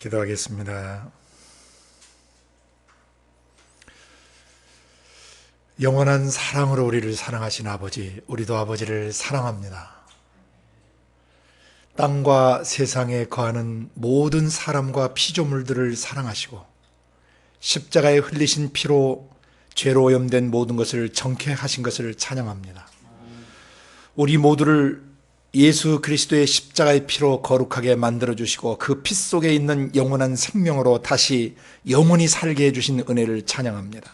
기도하겠습니다. 영원한 사랑으로 우리를 사랑하신 아버지, 우리도 아버지를 사랑합니다. 땅과 세상에 거하는 모든 사람과 피조물들을 사랑하시고 십자가에 흘리신 피로 죄로 오염된 모든 것을 정케하신 것을 찬양합니다. 우리 모두를 예수 그리스도의 십자가의 피로 거룩하게 만들어주시고 그 피 속에 있는 영원한 생명으로 다시 영원히 살게 해주신 은혜를 찬양합니다.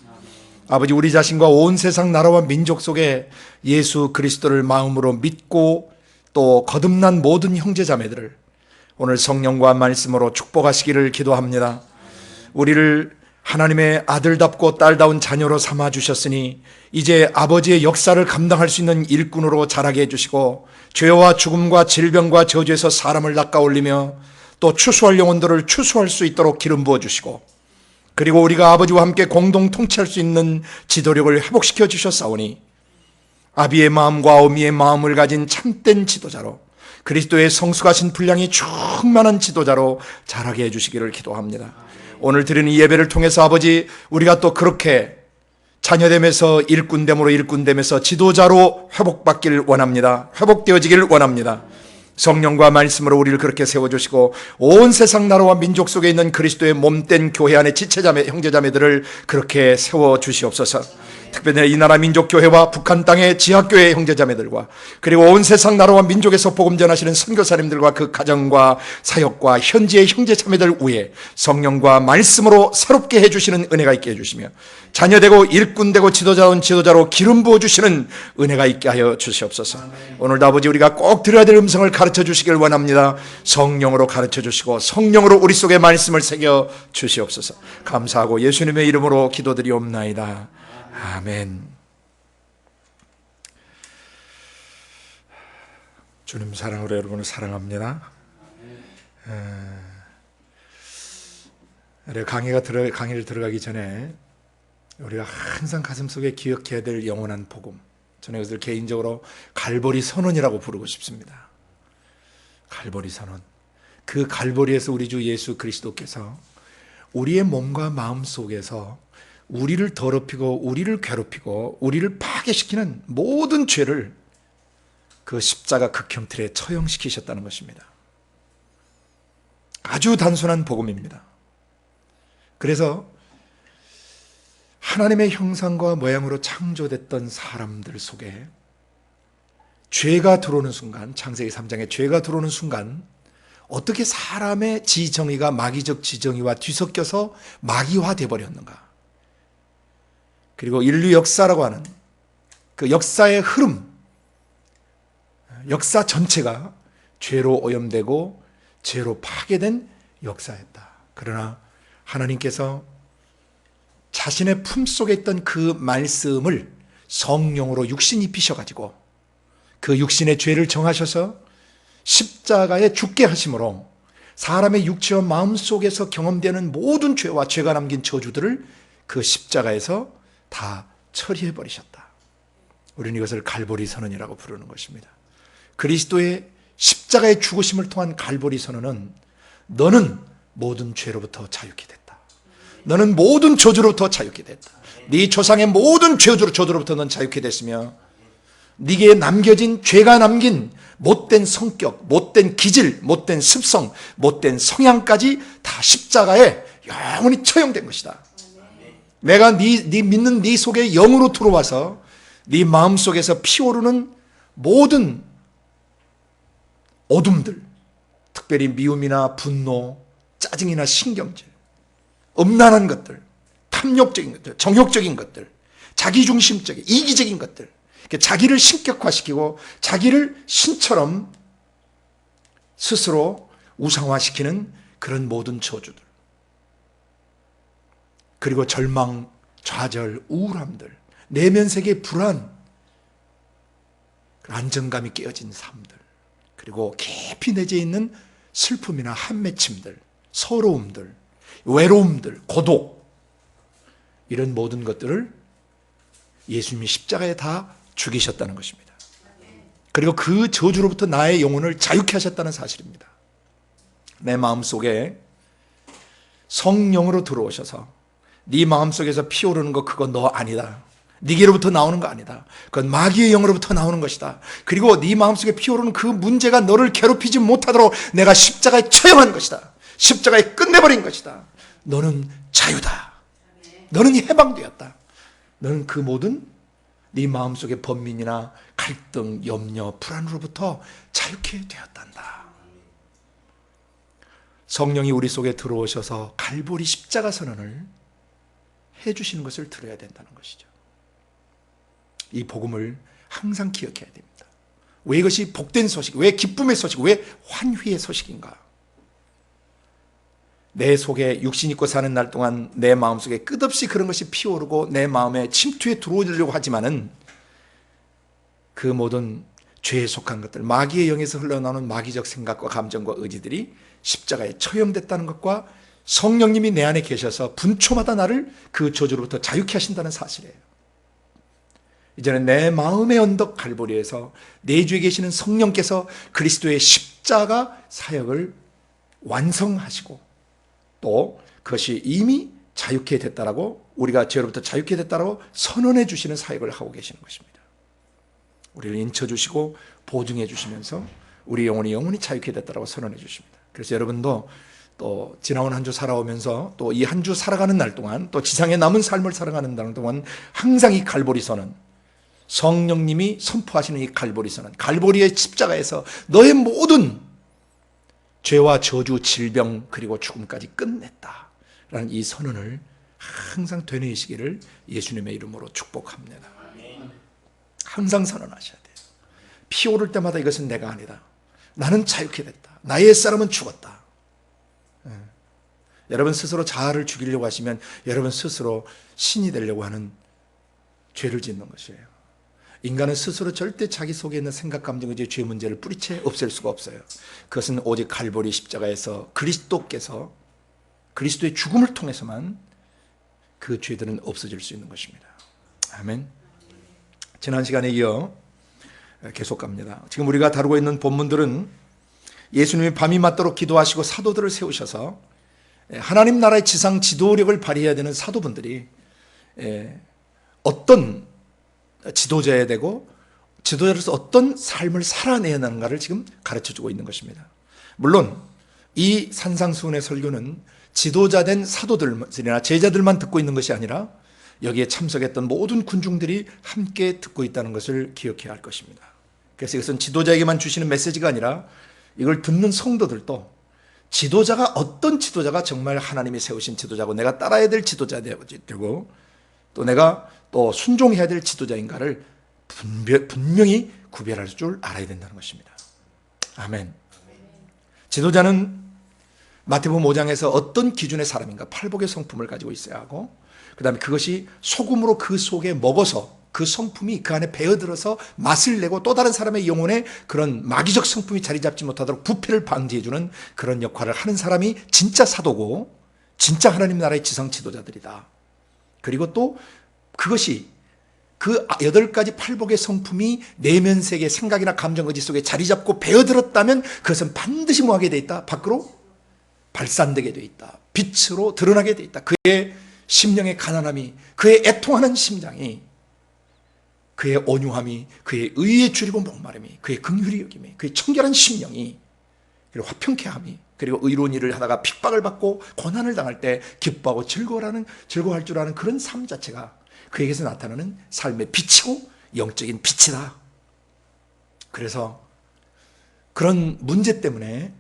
아버지, 우리 자신과 온 세상 나라와 민족 속에 예수 그리스도를 마음으로 믿고 또 거듭난 모든 형제자매들을 오늘 성령과 말씀으로 축복하시기를 기도합니다. 우리를 하나님의 아들답고 딸다운 자녀로 삼아주셨으니 이제 아버지의 역사를 감당할 수 있는 일꾼으로 자라게 해주시고 죄와 죽음과 질병과 저주에서 사람을 낚아올리며 또 추수할 영혼들을 추수할 수 있도록 기름 부어주시고, 그리고 우리가 아버지와 함께 공동 통치할 수 있는 지도력을 회복시켜 주셨사오니 아비의 마음과 어미의 마음을 가진 참된 지도자로, 그리스도의 성숙하신 분량이 충만한 지도자로 자라게 해주시기를 기도합니다. 오늘 드리는 이 예배를 통해서 아버지, 우리가 또 그렇게 자녀됨에서 일꾼됨으로 일꾼됨에서 지도자로 회복받기를 원합니다. 회복되어지기를 원합니다. 성령과 말씀으로 우리를 그렇게 세워주시고 온 세상 나라와 민족 속에 있는 그리스도의 몸된 교회 안의 지체자매 형제자매들을 그렇게 세워주시옵소서. 특별히 이 나라 민족교회와 북한 땅의 지하교회 형제자매들과 그리고 온 세상 나라와 민족에서 복음 전하시는 선교사님들과 그 가정과 사역과 현지의 형제자매들 위에 성령과 말씀으로 새롭게 해주시는 은혜가 있게 해주시며 자녀되고 일꾼되고 지도자ውን 지도자로 기름 부어주시는 은혜가 있게 하여 주시옵소서. 오늘도 아버지, 우리가 꼭 들어야 될 음성을 가르쳐 주시길 원합니다. 성령으로 가르쳐 주시고 성령으로 우리 속에 말씀을 새겨 주시옵소서. 감사하고 예수님의 이름으로 기도드리옵나이다. 아멘. 주님 사랑으로 여러분을 사랑합니다. 강의를 들어가기 전에 우리가 항상 가슴속에 기억해야 될 영원한 복음, 저는 이것을 개인적으로 갈보리 선언이라고 부르고 싶습니다. 갈보리 선언. 그 갈보리에서 우리 주 예수 그리스도께서 우리의 몸과 마음 속에서 우리를 더럽히고 우리를 괴롭히고 우리를 파괴시키는 모든 죄를 그 십자가 극형틀에 처형시키셨다는 것입니다. 아주 단순한 복음입니다. 그래서 하나님의 형상과 모양으로 창조됐던 사람들 속에 죄가 들어오는 순간, 창세기 3장에 죄가 들어오는 순간 어떻게 사람의 지정의가 마귀적 지정의와 뒤섞여서 마귀화되어 버렸는가. 그리고 인류 역사라고 하는 그 역사의 흐름, 역사 전체가 죄로 오염되고 죄로 파괴된 역사였다. 그러나 하나님께서 자신의 품속에 있던 그 말씀을 성령으로 육신 입히셔가지고 그 육신의 죄를 정하셔서 십자가에 죽게 하심으로 사람의 육체와 마음 속에서 경험되는 모든 죄와 죄가 남긴 저주들을 그 십자가에서 다 처리해버리셨다. 우리는 이것을 갈보리 선언이라고 부르는 것입니다. 그리스도의 십자가의 죽으심을 통한 갈보리 선언은 너는 모든 죄로부터 자유케 됐다. 너는 모든 저주로부터 자유케 됐다. 네 조상의 모든 저주로부터 넌 자유케 됐으며 네게 남겨진 죄가 남긴 못된 성격, 못된 기질, 못된 습성, 못된 성향까지 다 십자가에 영원히 처형된 것이다. 내가 네 믿는 네 속에 영으로 들어와서 네 마음 속에서 피오르는 모든 어둠들, 특별히 미움이나 분노, 짜증이나 신경질, 음란한 것들, 탐욕적인 것들, 정욕적인 것들, 자기중심적인, 이기적인 것들, 자기를 신격화시키고 자기를 신처럼 스스로 우상화시키는 그런 모든 저주들, 그리고 절망, 좌절, 우울함들, 내면세계의 불안, 안정감이 깨어진 삶들, 그리고 깊이 내재 있는 슬픔이나 한맺힘들, 서러움들, 외로움들, 고독, 이런 모든 것들을 예수님이 십자가에 다 죽이셨다는 것입니다. 그리고 그 저주로부터 나의 영혼을 자유케 하셨다는 사실입니다. 내 마음속에 성령으로 들어오셔서 네 마음속에서 피오르는 거 그거 너 아니다. 네게로부터 나오는 거 아니다. 그건 마귀의 영으로부터 나오는 것이다. 그리고 네 마음속에 피오르는 그 문제가 너를 괴롭히지 못하도록 내가 십자가에 처형한 것이다. 십자가에 끝내버린 것이다. 너는 자유다. 너는 해방되었다. 너는 그 모든 네 마음속의 번민이나 갈등, 염려, 불안으로부터 자유케 되었단다. 성령이 우리 속에 들어오셔서 갈보리 십자가 선언을 해주시는 것을 들어야 된다는 것이죠. 이 복음을 항상 기억해야 됩니다. 왜 이것이 복된 소식, 왜 기쁨의 소식, 왜 환희의 소식인가? 내 속에 육신 입고 사는 날 동안 내 마음속에 끝없이 그런 것이 피어오르고 내 마음에 침투에 들어오려고 하지만은 그 모든 죄에 속한 것들, 마귀의 영에서 흘러나오는 마귀적 생각과 감정과 의지들이 십자가에 처형됐다는 것과 성령님이 내 안에 계셔서 분초마다 나를 그 저주로부터 자유케 하신다는 사실이에요. 이제는 내 마음의 언덕 갈보리에서 내 주에 계시는 성령께서 그리스도의 십자가 사역을 완성하시고 또 그것이 이미 자유케 됐다라고, 우리가 죄로부터 자유케 됐다라고 선언해 주시는 사역을 하고 계시는 것입니다. 우리를 인쳐 주시고 보증해 주시면서 우리 영혼이 자유케 됐다라고 선언해 주십니다. 그래서 여러분도 또 지나온 한 주 살아오면서 또 이 한 주 살아가는 날 동안 또 지상에 남은 삶을 살아가는 날 동안 항상 이 갈보리 선언, 성령님이 선포하시는 이 갈보리 선언, 갈보리의 십자가에서 너의 모든 죄와 저주, 질병 그리고 죽음까지 끝냈다라는 이 선언을 항상 되뇌이시기를 예수님의 이름으로 축복합니다. 항상 선언하셔야 돼요. 피 오를 때마다 이것은 내가 아니다. 나는 자유케 됐다. 나의 옛사람은 죽었다. 여러분 스스로 자아를 죽이려고 하시면 여러분 스스로 신이 되려고 하는 죄를 짓는 것이에요. 인간은 스스로 절대 자기 속에 있는 생각, 감정, 의지, 죄 문제를 뿌리채 없앨 수가 없어요. 그것은 오직 갈보리 십자가에서 그리스도께서 그리스도의 죽음을 통해서만 그 죄들은 없어질 수 있는 것입니다. 아멘. 지난 시간에 이어 계속 갑니다. 지금 우리가 다루고 있는 본문들은 예수님이 밤이 맞도록 기도하시고 사도들을 세우셔서 하나님 나라의 지상 지도력을 발휘해야 되는 사도분들이 어떤 지도자야 되고 지도자로서 어떤 삶을 살아내야 하는가를 지금 가르쳐주고 있는 것입니다. 물론 이 산상수훈의 설교는 지도자된 사도들이나 제자들만 듣고 있는 것이 아니라 여기에 참석했던 모든 군중들이 함께 듣고 있다는 것을 기억해야 할 것입니다. 그래서 이것은 지도자에게만 주시는 메시지가 아니라 이걸 듣는 성도들도 지도자가 어떤 지도자가 정말 하나님이 세우신 지도자고 내가 따라야 될 지도자되고 또 내가 또 순종해야 될 지도자인가를 분명히 구별할 줄 알아야 된다는 것입니다. 아멘. 지도자는 마태복음 5장에서 어떤 기준의 사람인가, 팔복의 성품을 가지고 있어야 하고 그 다음에 그것이 소금으로 그 속에 먹어서 그 성품이 그 안에 배어들어서 맛을 내고 또 다른 사람의 영혼에 그런 마귀적 성품이 자리 잡지 못하도록 부패를 방지해주는 그런 역할을 하는 사람이 진짜 사도고 진짜 하나님 나라의 지상 지도자들이다. 그리고 또 그것이 그 8가지 팔복의 성품이 내면 세계 생각이나 감정, 의지 속에 자리 잡고 배어들었다면 그것은 반드시 뭐하게 돼 있다? 밖으로 발산되게 돼 있다. 빛으로 드러나게 돼 있다. 그의 심령의 가난함이, 그의 애통하는 심장이, 그의 온유함이, 그의 의에 줄이고 목마름이, 그의 긍휼히 여김이, 그의 청결한 심령이, 그리고 화평케함이, 그리고 의로운 일을 하다가 핍박을 받고 고난을 당할 때 기뻐하고 즐거워할 줄 아는 그런 삶 자체가 그에게서 나타나는 삶의 빛이고 영적인 빛이다. 그래서 그런 문제 때문에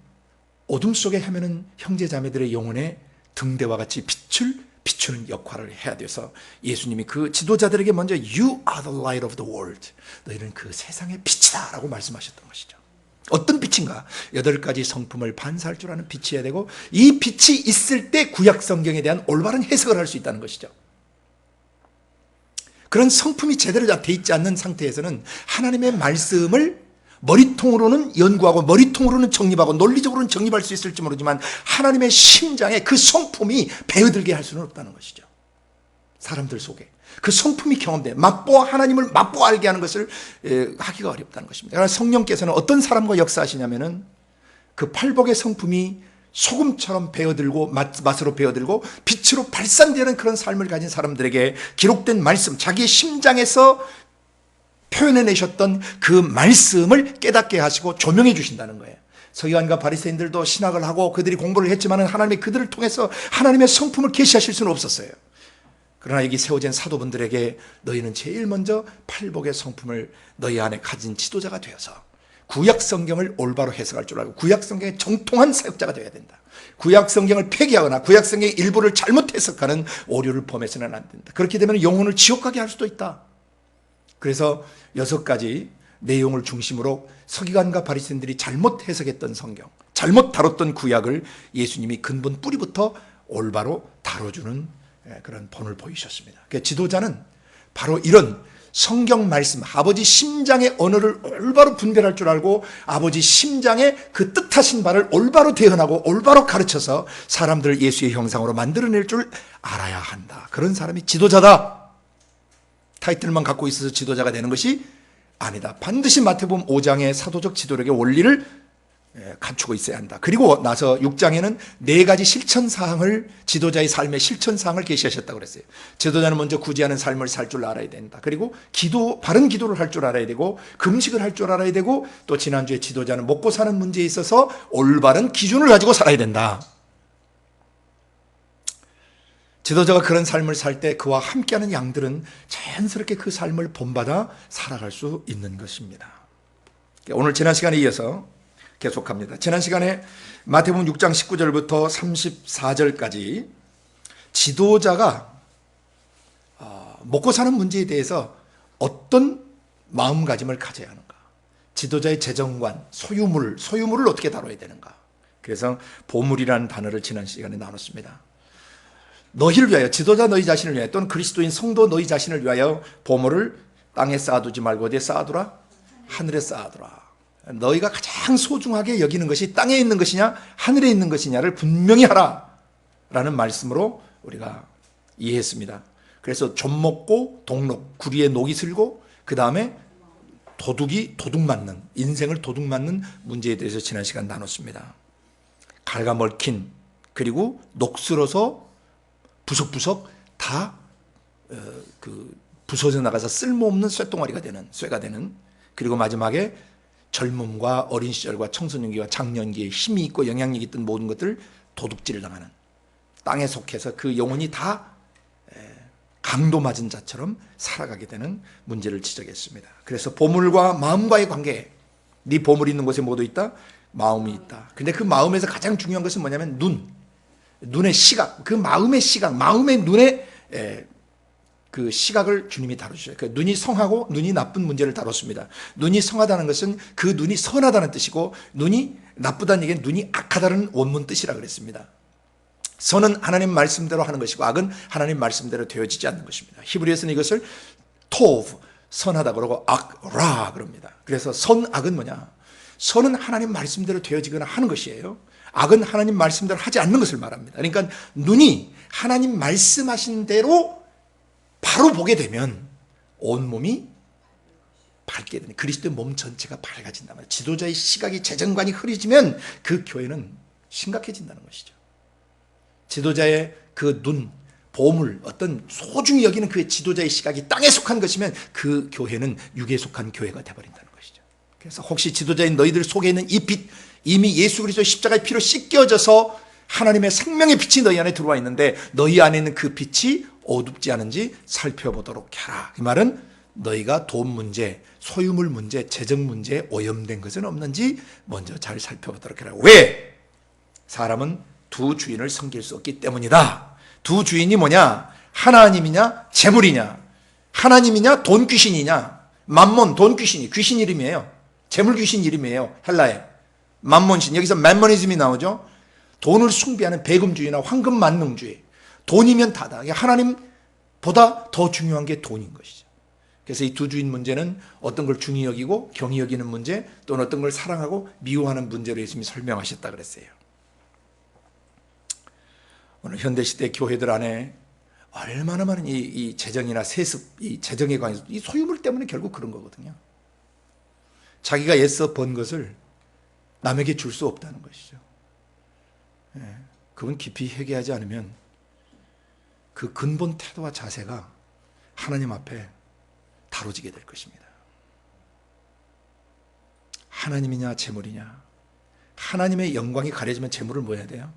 어둠 속에 헤매는 형제 자매들의 영혼에 등대와 같이 빛을 비추는 역할을 해야 돼서 예수님이 그 지도자들에게 먼저 You are the light of the world. 너희는 그 세상의 빛이다 라고 말씀하셨던 것이죠. 어떤 빛인가? 8가지 성품을 반사할 줄 아는 빛이어야 되고 이 빛이 있을 때 구약 성경에 대한 올바른 해석을 할 수 있다는 것이죠. 그런 성품이 제대로 돼 있지 않는 상태에서는 하나님의 말씀을 머리통으로는 연구하고 머리통으로는 정립하고 논리적으로는 정립할 수 있을지 모르지만 하나님의 심장에 그 성품이 배어들게 할 수는 없다는 것이죠. 사람들 속에 그 성품이 경험돼 하나님을 맛보아 알게 하는 것을 하기가 어렵다는 것입니다. 그러나 성령께서는 어떤 사람과 역사하시냐면은 그 팔복의 성품이 소금처럼 베어들고 맛으로 베어들고 빛으로 발산되는 그런 삶을 가진 사람들에게 기록된 말씀, 자기의 심장에서 표현해내셨던 그 말씀을 깨닫게 하시고 조명해 주신다는 거예요. 서기관과 바리새인들도 신학을 하고 그들이 공부를 했지만 하나님이 그들을 통해서 하나님의 성품을 계시하실 수는 없었어요. 그러나 여기 세워진 사도분들에게 너희는 제일 먼저 팔복의 성품을 너희 안에 가진 지도자가 되어서 구약 성경을 올바로 해석할 줄 알고 구약 성경에 정통한 사역자가 되어야 된다. 구약 성경을 폐기하거나 구약 성경의 일부를 잘못 해석하는 오류를 범해서는 안 된다. 그렇게 되면 영혼을 지옥 가게 할 수도 있다. 그래서 6가지 내용을 중심으로 서기관과 바리새인들이 잘못 해석했던 성경, 잘못 다뤘던 구약을 예수님이 근본 뿌리부터 올바로 다뤄주는 그런 본을 보이셨습니다. 그러니까 지도자는 바로 이런 성경 말씀, 아버지 심장의 언어를 올바로 분별할 줄 알고 아버지 심장의 그 뜻하신 바를 올바로 대언하고 올바로 가르쳐서 사람들을 예수의 형상으로 만들어낼 줄 알아야 한다. 그런 사람이 지도자다. 타이틀만 갖고 있어서 지도자가 되는 것이 아니다. 반드시 마태복음 5장의 사도적 지도력의 원리를 갖추고 있어야 한다. 그리고 나서 6장에는 4가지 실천사항을, 지도자의 삶의 실천사항을 계시하셨다고 그랬어요. 지도자는 먼저 구제하는 삶을 살 줄 알아야 된다. 그리고 바른 기도를 할 줄 알아야 되고 금식을 할 줄 알아야 되고 또 지난주에 지도자는 먹고 사는 문제에 있어서 올바른 기준을 가지고 살아야 된다. 지도자가 그런 삶을 살 때 그와 함께하는 양들은 자연스럽게 그 삶을 본받아 살아갈 수 있는 것입니다. 오늘 지난 시간에 이어서 계속합니다. 지난 시간에 마태복음 6장 19절부터 34절까지 지도자가 먹고 사는 문제에 대해서 어떤 마음가짐을 가져야 하는가, 지도자의 재정관, 소유물을 어떻게 다뤄야 되는가. 그래서 보물이라는 단어를 지난 시간에 나눴습니다. 너희를 위하여, 지도자 너희 자신을 위하여 또는 그리스도인 성도 너희 자신을 위하여 보물을 땅에 쌓아두지 말고 어디에 쌓아두라? 하늘에 쌓아두라. 너희가 가장 소중하게 여기는 것이 땅에 있는 것이냐 하늘에 있는 것이냐를 분명히 하라 라는 말씀으로 우리가 이해했습니다. 그래서 좀 먹고 동록, 구리에 녹이 슬고 그 다음에 도둑 맞는, 인생을 도둑 맞는 문제에 대해서 지난 시간 나눴습니다. 갉아먹힌, 그리고 녹슬어서 부석부석 다 부서져 나가서 쓸모없는 쇠덩어리가 되는, 쇠가 되는, 그리고 마지막에 젊음과 어린 시절과 청소년기와 장년기에 힘이 있고 영향력이 있던 모든 것들 도둑질을 당하는, 땅에 속해서 그 영혼이 다 강도 맞은 자처럼 살아가게 되는 문제를 지적했습니다. 그래서 보물과 마음과의 관계, 네 보물이 있는 곳에 뭐도 있다? 마음이 있다. 근데 그 마음에서 가장 중요한 것은 뭐냐면 눈의 시각, 그 마음의 시각, 마음의 눈의 그 시각을 주님이 다루셔요. 그 눈이 성하고 눈이 나쁜 문제를 다뤘습니다. 눈이 성하다는 것은 그 눈이 선하다는 뜻이고, 눈이 나쁘다는 얘기는 눈이 악하다는 원문 뜻이라 그랬습니다. 선은 하나님 말씀대로 하는 것이고 악은 하나님 말씀대로 되어지지 않는 것입니다. 히브리에서는 이것을 토브, 선하다 그러고 악라 그럽니다. 그래서 선악은 뭐냐? 선은 하나님 말씀대로 되어지거나 하는 것이에요. 악은 하나님 말씀대로 하지 않는 것을 말합니다. 그러니까 눈이 하나님 말씀하신 대로 바로 보게 되면 온몸이 밝게 되는, 그리스도의 몸 전체가 밝아진단 말이에요. 지도자의 시각이, 재정관이 흐려지면 그 교회는 심각해진다는 것이죠. 지도자의 그 눈, 보물, 어떤 소중히 여기는 그 지도자의 시각이 땅에 속한 것이면 그 교회는 육에 속한 교회가 되어버린다는 것이죠. 그래서 혹시 지도자인 너희들 속에 있는 이 빛, 이미 예수 그리스도의 십자가의 피로 씻겨져서 하나님의 생명의 빛이 너희 안에 들어와 있는데 너희 안에 있는 그 빛이 어둡지 않은지 살펴보도록 해라. 이 말은 너희가 돈 문제, 소유물 문제, 재정 문제에 오염된 것은 없는지 먼저 잘 살펴보도록 해라. 왜? 사람은 두 주인을 섬길 수 없기 때문이다. 두 주인이 뭐냐? 하나님이냐 재물이냐? 하나님이냐 돈 귀신이냐? 맘몬, 돈 귀신이, 귀신 이름이에요. 재물 귀신 이름이에요. 헬라에 맘몬신, 여기서 맘모니즘이 나오죠. 돈을 숭배하는 배금주의나 황금 만능주의, 돈이면 다다. 하나님보다 더 중요한 게 돈인 것이죠. 그래서 이 두 주인 문제는 어떤 걸 중히 여기고 경히 여기는 문제, 또는 어떤 걸 사랑하고 미워하는 문제로 예수님이 설명하셨다 그랬어요. 오늘 현대시대 교회들 안에 얼마나 많은 이 재정이나 세습, 이 재정에 관해서 이 소유물 때문에 결국 그런 거거든요. 자기가 애써 번 것을 남에게 줄 수 없다는 것이죠. 그분 깊이 회개하지 않으면 그 근본 태도와 자세가 하나님 앞에 다뤄지게 될 것입니다. 하나님이냐 재물이냐. 하나님의 영광이 가려지면 재물을 뭐 해야 돼요?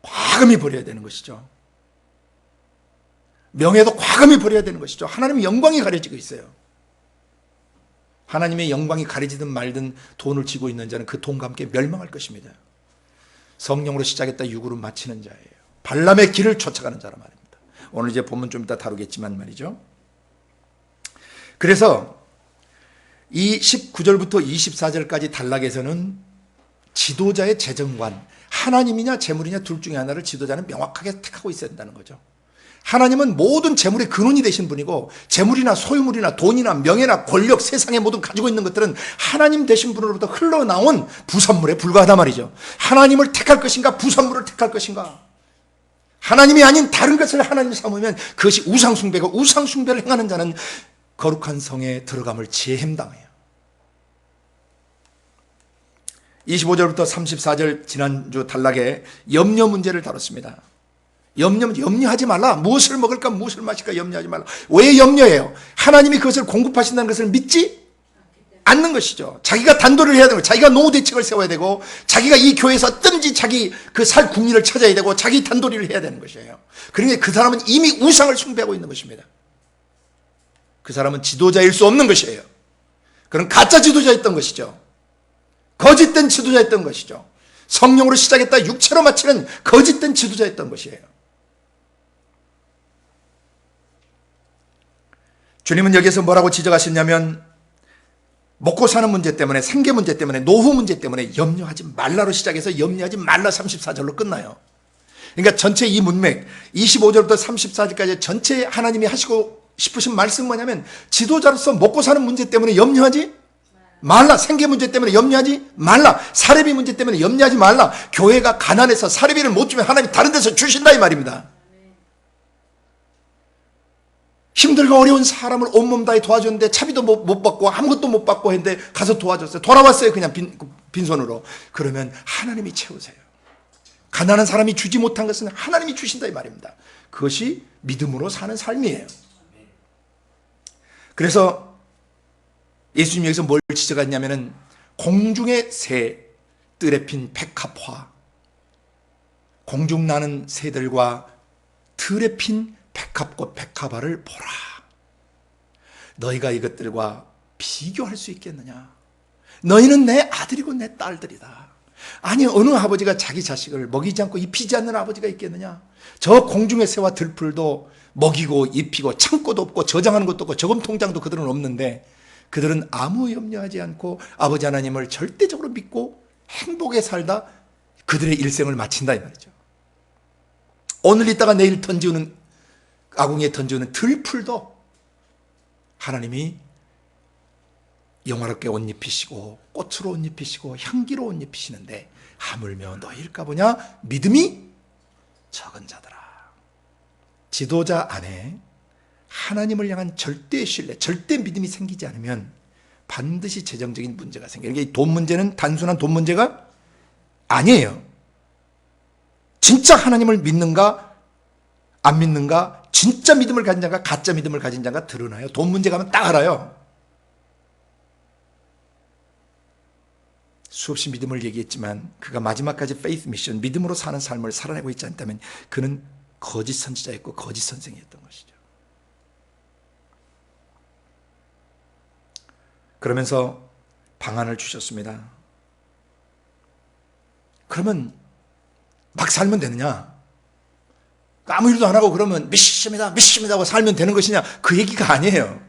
과감히 버려야 되는 것이죠. 명예도 과감히 버려야 되는 것이죠. 하나님의 영광이 가려지고 있어요. 하나님의 영광이 가려지든 말든 돈을 쥐고 있는 자는 그 돈과 함께 멸망할 것입니다. 성령으로 시작했다 육으로 마치는 자예요. 발람의 길을 쫓아가는 자라 말입니다. 오늘 이제 본문 좀 이따 다루겠지만 말이죠. 그래서 이 19절부터 24절까지 단락에서는 지도자의 재정관, 하나님이냐 재물이냐 둘 중에 하나를 지도자는 명확하게 택하고 있어야 된다는 거죠. 하나님은 모든 재물의 근원이 되신 분이고 재물이나 소유물이나 돈이나 명예나 권력, 세상의 모든 가지고 있는 것들은 하나님 되신 분으로부터 흘러나온 부산물에 불과하단 말이죠. 하나님을 택할 것인가 부산물을 택할 것인가. 하나님이 아닌 다른 것을 하나님 삼으면 그것이 우상숭배고 우상숭배를 행하는 자는 거룩한 성에 들어감을 제햄당해요. 25절부터 34절 지난주 단락에 염려 문제를 다뤘습니다. 염려하지 말라. 무엇을 먹을까 무엇을 마실까 염려하지 말라. 왜 염려해요? 하나님이 그것을 공급하신다는 것을 믿지 않는 것이죠. 자기가 단도를 해야 되고 자기가 노후 대책을 세워야 되고 자기가 이 교회에서 어떤지 자기 그 살 국리를 찾아야 되고 자기 단도리를 해야 되는 것이에요. 그러니까 그 사람은 이미 우상을 숭배하고 있는 것입니다. 그 사람은 지도자일 수 없는 것이에요. 그런 가짜 지도자였던 것이죠. 거짓된 지도자였던 것이죠. 성령으로 시작했다 육체로 마치는 거짓된 지도자였던 것이에요. 주님은 여기서 뭐라고 지적하셨냐면 먹고 사는 문제 때문에 생계 문제 때문에 노후 문제 때문에 염려하지 말라로 시작해서 염려하지 말라 34절로 끝나요. 그러니까 전체 이 문맥 25절부터 34절까지 전체 하나님이 하시고 싶으신 말씀 뭐냐면 지도자로서 먹고 사는 문제 때문에 염려하지 말라. 생계 문제 때문에 염려하지 말라. 사례비 문제 때문에 염려하지 말라. 교회가 가난해서 사례비를 못 주면 하나님이 다른 데서 주신다 이 말입니다. 힘들고 어려운 사람을 온몸 다해 도와줬는데 차비도 못 받고 아무것도 못 받고 했는데 가서 도와줬어요. 돌아왔어요. 그냥 빈손으로. 그러면 하나님이 채우세요. 가난한 사람이 주지 못한 것은 하나님이 주신다 이 말입니다. 그것이 믿음으로 사는 삶이에요. 그래서 예수님이 여기서 뭘 지적했냐면은 공중의 새, 뜰에 핀 백합화, 공중 나는 새들과 들에 핀 백합꽃 백합화를 보라. 너희가 이것들과 비교할 수 있겠느냐? 너희는 내 아들이고 내 딸들이다. 아니 어느 아버지가 자기 자식을 먹이지 않고 입히지 않는 아버지가 있겠느냐? 저 공중의 새와 들풀도 먹이고 입히고 창고도 없고 저장하는 것도 없고 저금 통장도 그들은 없는데 그들은 아무 염려하지 않고 아버지 하나님을 절대적으로 믿고 행복에 살다 그들의 일생을 마친다 이 말이죠. 오늘 있다가 내일 던지우는 아궁이에 던지우는 들풀도 하나님이 영화롭게 옷 입히시고 꽃으로 옷 입히시고 향기로 옷 입히시는데 하물며 너희일까 보냐? 믿음이 적은 자들아. 지도자 안에 하나님을 향한 절대 신뢰, 절대 믿음이 생기지 않으면 반드시 재정적인 문제가 생겨요. 그러니까 돈 문제는 단순한 돈 문제가 아니에요. 진짜 하나님을 믿는가 안 믿는가, 진짜 믿음을 가진 자가 가짜 믿음을 가진 자가 드러나요. 돈 문제 가면 딱 알아요. 수없이 믿음을 얘기했지만 그가 마지막까지 페이스 미션, 믿음으로 사는 삶을 살아내고 있지 않다면 그는 거짓 선지자였고 거짓 선생이었던 것이죠. 그러면서 방안을 주셨습니다. 그러면 막 살면 되느냐? 아무 일도 안 하고 그러면 믿습니다 하고 살면 되는 것이냐? 그 얘기가 아니에요.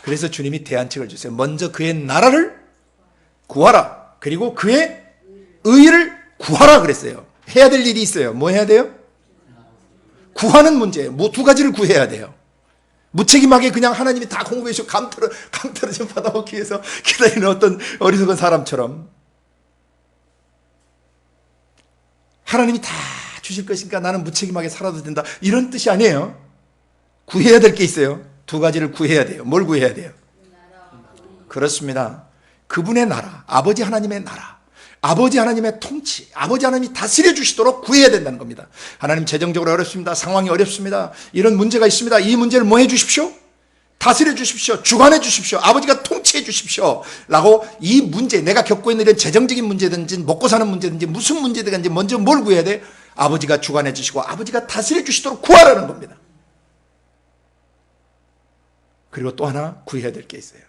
그래서 주님이 대안책을 주세요. 먼저 그의 나라를 구하라. 그리고 그의 의를 구하라 그랬어요. 해야 될 일이 있어요. 뭐 해야 돼요? 구하는 문제예요. 뭐 두 가지를 구해야 돼요. 무책임하게 그냥 하나님이 다 공급해 주시고 감떨어져 받아먹기 위해서 기다리는 어떤 어리석은 사람처럼 하나님이 다 주실 것이니까 나는 무책임하게 살아도 된다. 이런 뜻이 아니에요. 구해야 될 게 있어요. 두 가지를 구해야 돼요. 뭘 구해야 돼요? 그렇습니다. 그분의 나라, 아버지 하나님의 나라. 아버지 하나님의 통치, 아버지 하나님이 다스려 주시도록 구해야 된다는 겁니다. 하나님 재정적으로 어렵습니다. 상황이 어렵습니다. 이런 문제가 있습니다. 이 문제를 뭐 해 주십시오? 다스려 주십시오. 주관해 주십시오. 아버지가 통치해 주십시오. 라고 이 문제, 내가 겪고 있는 이런 재정적인 문제든지 먹고 사는 문제든지 무슨 문제든지 먼저 뭘 구해야 돼? 아버지가 주관해 주시고 아버지가 다스려 주시도록 구하라는 겁니다. 그리고 또 하나 구해야 될 게 있어요.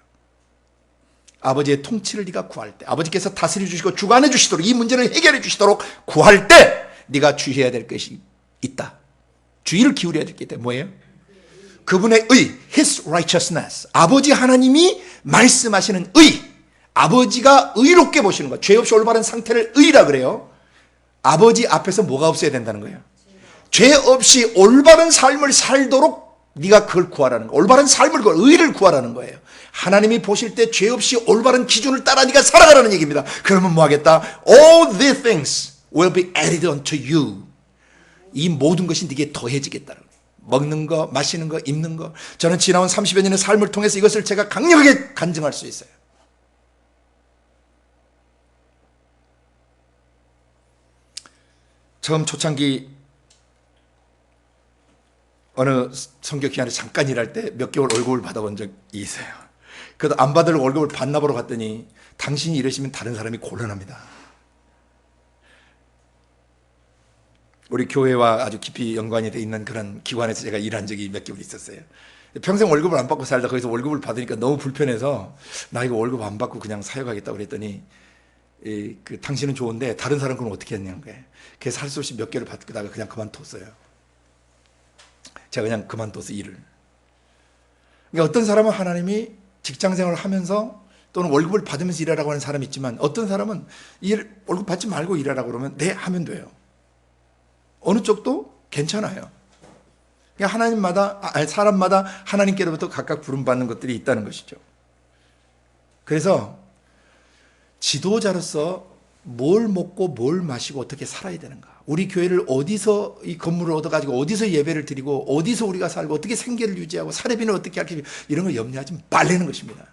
아버지의 통치를 네가 구할 때, 아버지께서 다스려 주시고 주관해 주시도록 이 문제를 해결해 주시도록 구할 때 네가 주의해야 될 것이 있다. 주의를 기울여야 될 게 있다. 뭐예요? 그분의 의, His righteousness. 아버지 하나님이 말씀하시는 의. 아버지가 의롭게 보시는 것. 죄 없이 올바른 상태를 의라 그래요. 아버지 앞에서 뭐가 없어야 된다는 거예요? 죄 없이 올바른 삶을 살도록 네가 그걸 구하라는 거예요. 올바른 삶을 구하, 의를 구하라는 거예요. 하나님이 보실 때 죄 없이 올바른 기준을 따라 네가 살아가라는 얘기입니다. 그러면 뭐 하겠다? All these things will be added unto you. 이 모든 것이 네게 더해지겠다는 거예요. 먹는 거, 마시는 거, 입는 거. 저는 지나온 30여 년의 삶을 통해서 이것을 제가 강력하게 간증할 수 있어요. 처음 초창기 어느 선교 기간에 잠깐 일할 때 몇 개월 월급을 받아본 적이 있어요. 그래도 안 받을 월급을 반납하러 갔더니 당신이 이러시면 다른 사람이 곤란합니다. 우리 교회와 아주 깊이 연관이 돼 있는 그런 기관에서 제가 일한 적이 몇 개월 있었어요. 평생 월급을 안 받고 살다 거기서 월급을 받으니까 너무 불편해서 나 이거 월급 안 받고 그냥 사역하겠다고 그랬더니 당신은 좋은데 다른 사람 그럼 어떻게 했냐는 거예요. 그래서 할 수 없이 몇 개를 받다가 그냥 그만뒀어요. 제가 그냥 그만둬서 일을. 그러니까 어떤 사람은 하나님이 직장생활을 하면서 또는 월급을 받으면서 일하라고 하는 사람이 있지만 어떤 사람은 월급 받지 말고 일하라고 그러면 네 하면 돼요. 어느 쪽도 괜찮아요. 그러니까 하나님마다 사람마다 하나님께로부터 각각 부름받는 것들이 있다는 것이죠. 그래서 지도자로서 뭘 먹고 뭘 마시고 어떻게 살아야 되는가. 우리 교회를 어디서 이 건물을 얻어가지고 어디서 예배를 드리고 어디서 우리가 살고 어떻게 생계를 유지하고 사례비는 어떻게 할지 이런 거 염려하지 말라는 것입니다.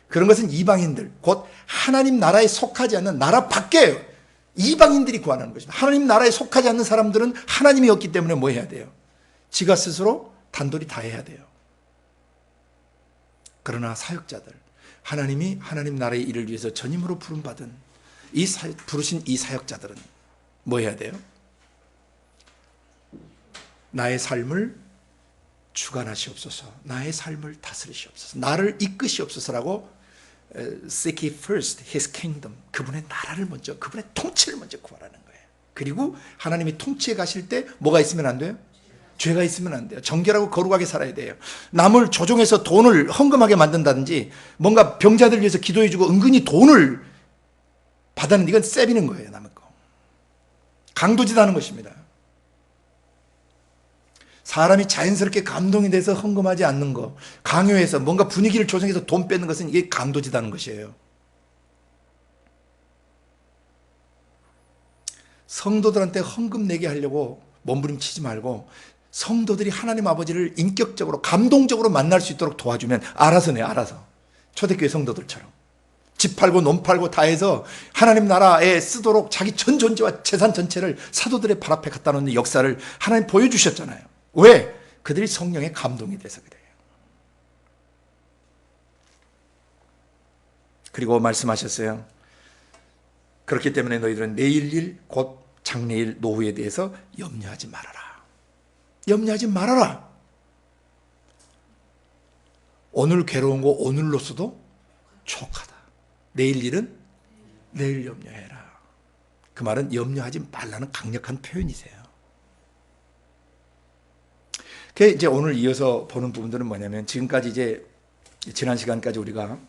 그런 것은 이방인들 곧 하나님 나라에 속하지 않는 나라 밖에 이방인들이 구하는 것입니다. 하나님 나라에 속하지 않는 사람들은 하나님이 없기 때문에 뭐 해야 돼요? 지가 스스로 단돌이 다 해야 돼요. 그러나 사역자들 하나님이 하나님 나라의 일을 위해서 전임으로 부름받은 부르신 이 사역자들은 뭐 해야 돼요? 나의 삶을 주관하시옵소서, 나의 삶을 다스리시옵소서, 나를 이끄시옵소서라고 seek ye first His kingdom. 그분의 나라를 먼저, 그분의 통치를 먼저 구하라는 거예요. 그리고 하나님이 통치해 가실 때 뭐가 있으면 안 돼요? 죄가 있으면 안 돼요. 정결하고 거룩하게 살아야 돼요. 남을 조종해서 돈을 헌금하게 만든다든지 뭔가 병자들 위해서 기도해주고 은근히 돈을 받아는 이건 쎄비는 거예요. 남의 거. 강도짓하는 것입니다. 사람이 자연스럽게 감동이 돼서 헌금하지 않는 거, 강요해서 뭔가 분위기를 조성해서 돈 뺏는 것은 이게 강도짓하는 것이에요. 성도들한테 헌금 내게 하려고 몸부림치지 말고 성도들이 하나님 아버지를 인격적으로 감동적으로 만날 수 있도록 도와주면 알아서 내 알아서 초대교회 성도들처럼 집 팔고 논 팔고 다 해서 하나님 나라에 쓰도록 자기 전 존재와 재산 전체를 사도들의 발 앞에 갖다 놓는 역사를 하나님 보여주셨잖아요. 왜? 그들이 성령의 감동이 돼서 그래요. 그리고 말씀하셨어요. 그렇기 때문에 너희들은 내일 일 곧 장래일 노후에 대해서 염려하지 말아라. 염려하지 말아라. 오늘 괴로운 거 오늘로서도 촉하다. 내일 일은 내일 염려해라. 그 말은 염려하지 말라는 강력한 표현이세요. 이제 오늘 이어서 보는 부분들은 뭐냐면 지금까지 이제 지난 시간까지 우리가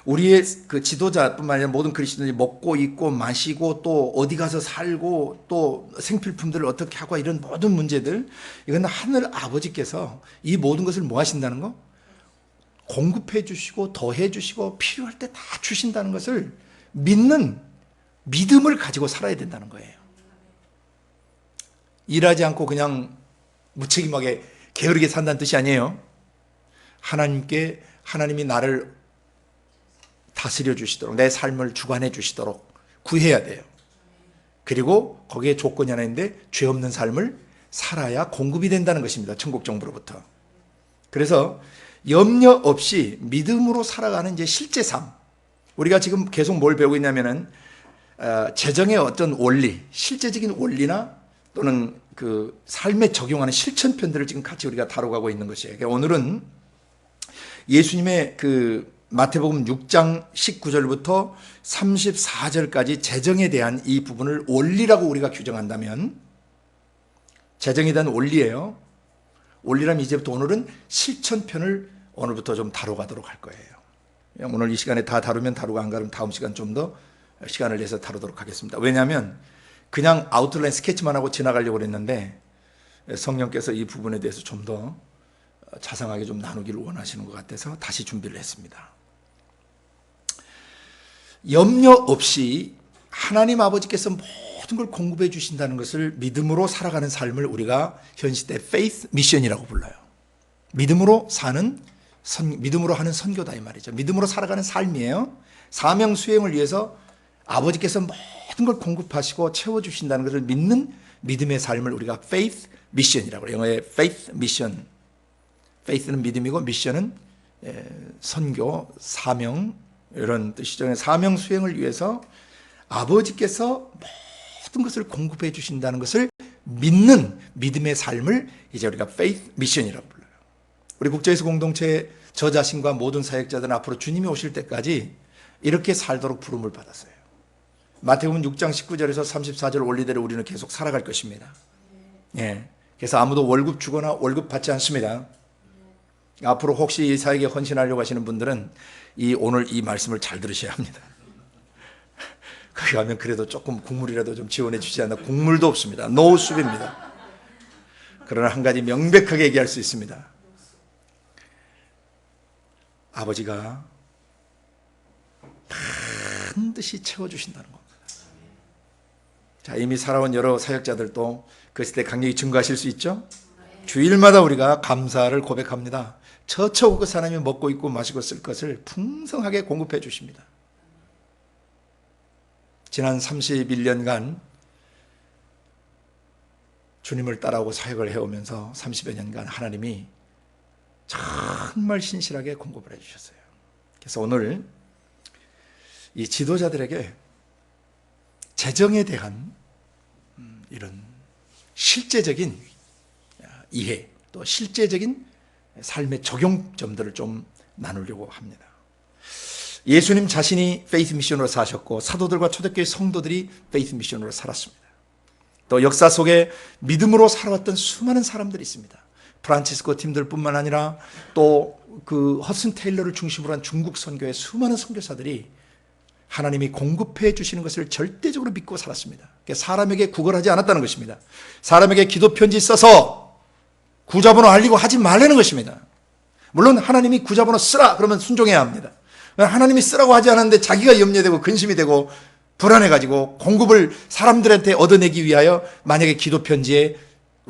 우리의 그 지도자뿐만 아니라 모든 그리스도인들이 먹고 입고 마시고 또 어디 가서 살고 또 생필품들을 어떻게 하고 이런 모든 문제들, 이건 하늘 아버지께서 이 모든 것을 뭐 하신다는 거? 공급해 주시고 더해 주시고 필요할 때 다 주신다는 것을 믿는 믿음을 가지고 살아야 된다는 거예요. 일하지 않고 그냥 무책임하게 게으르게 산다는 뜻이 아니에요. 하나님이 나를 다스려 주시도록, 내 삶을 주관해 주시도록 구해야 돼요. 그리고 거기에 조건이 하나 있는데 죄 없는 삶을 살아야 공급이 된다는 것입니다. 천국 정부로부터. 그래서 염려 없이 믿음으로 살아가는 이제 실제 삶. 우리가 지금 계속 뭘 배우고 있냐면은 재정의 어떤 원리, 실제적인 원리나 또는 그 삶에 적용하는 실천편들을 지금 같이 우리가 다뤄가고 있는 것이에요. 그러니까 오늘은 예수님의 그 마태복음 6장 19절부터 34절까지 재정에 대한 이 부분을 원리라고 우리가 규정한다면, 재정에 대한 원리예요. 원리라면 이제부터 오늘은 실천편을 오늘부터 좀 다뤄가도록 할 거예요. 오늘 이 시간에 다 다루면 다루고 안 가면 다음 시간 좀 더 시간을 내서 다루도록 하겠습니다. 왜냐하면 그냥 아웃라인 스케치만 하고 지나가려고 했는데 성령께서 이 부분에 대해서 좀 더 자상하게 좀 나누기를 원하시는 것 같아서 다시 준비를 했습니다. 염려 없이 하나님 아버지께서 모든 걸 공급해 주신다는 것을 믿음으로 살아가는 삶을 우리가 현 시대 faith 미션이라고 불러요. 믿음으로 하는 선교다 이 말이죠. 믿음으로 살아가는 삶이에요. 사명 수행을 위해서 아버지께서 모든 걸 공급하시고 채워주신다는 것을 믿는 믿음의 삶을 우리가 faith mission이라고 해요. 영어의 faith mission. faith는 믿음이고 mission은 선교, 사명 이런 뜻이죠. 사명 수행을 위해서 아버지께서 모든 것을 공급해 주신다는 것을 믿는 믿음의 삶을 이제 우리가 faith mission이라고 불러요. 우리 국제예수 공동체 저 자신과 모든 사역자들은 앞으로 주님이 오실 때까지 이렇게 살도록 부름을 받았어요. 마태복음 6장 19절에서 34절 원리대로 우리는 계속 살아갈 것입니다. 예. 그래서 아무도 월급 주거나 월급 받지 않습니다. 앞으로 혹시 이 사역에 헌신하려고 하시는 분들은 오늘 이 말씀을 잘 들으셔야 합니다. 거기 가면 그래도 조금 국물이라도 좀 지원해 주지 않나. 국물도 없습니다. 노수입니다. 그러나 한 가지 명백하게 얘기할 수 있습니다. 아버지가 반드시 채워주신다는 겁니다. 자, 이미 살아온 여러 사역자들도 그 시대 강력히 증거하실 수 있죠? 주일마다 우리가 감사를 고백합니다. 처처없이 하나님이 먹고 입고 마시고 쓸 것을 풍성하게 공급해 주십니다. 지난 31년간 주님을 따라오고 사역을 해오면서 30여 년간 하나님이 정말 신실하게 공급을 해주셨어요. 그래서 오늘 이 지도자들에게 재정에 대한 이런 실제적인 이해, 또 실제적인 삶의 적용점들을 좀 나누려고 합니다. 예수님 자신이 페이스 미션으로 사셨고 사도들과 초대교회 성도들이 페이스 미션으로 살았습니다. 또 역사 속에 믿음으로 살아왔던 수많은 사람들이 있습니다. 프란치스코 팀들 뿐만 아니라 또 그 허슨 테일러를 중심으로 한 중국 선교의 수많은 선교사들이 하나님이 공급해 주시는 것을 절대적으로 믿고 살았습니다. 사람에게 구걸하지 않았다는 것입니다. 사람에게 기도 편지 써서 구자번호 알리고 하지 말라는 것입니다. 물론 하나님이 구자번호 쓰라 그러면 순종해야 합니다. 하나님이 쓰라고 하지 않았는데 자기가 염려되고 근심이 되고 불안해가지고 공급을 사람들한테 얻어내기 위하여 만약에 기도 편지에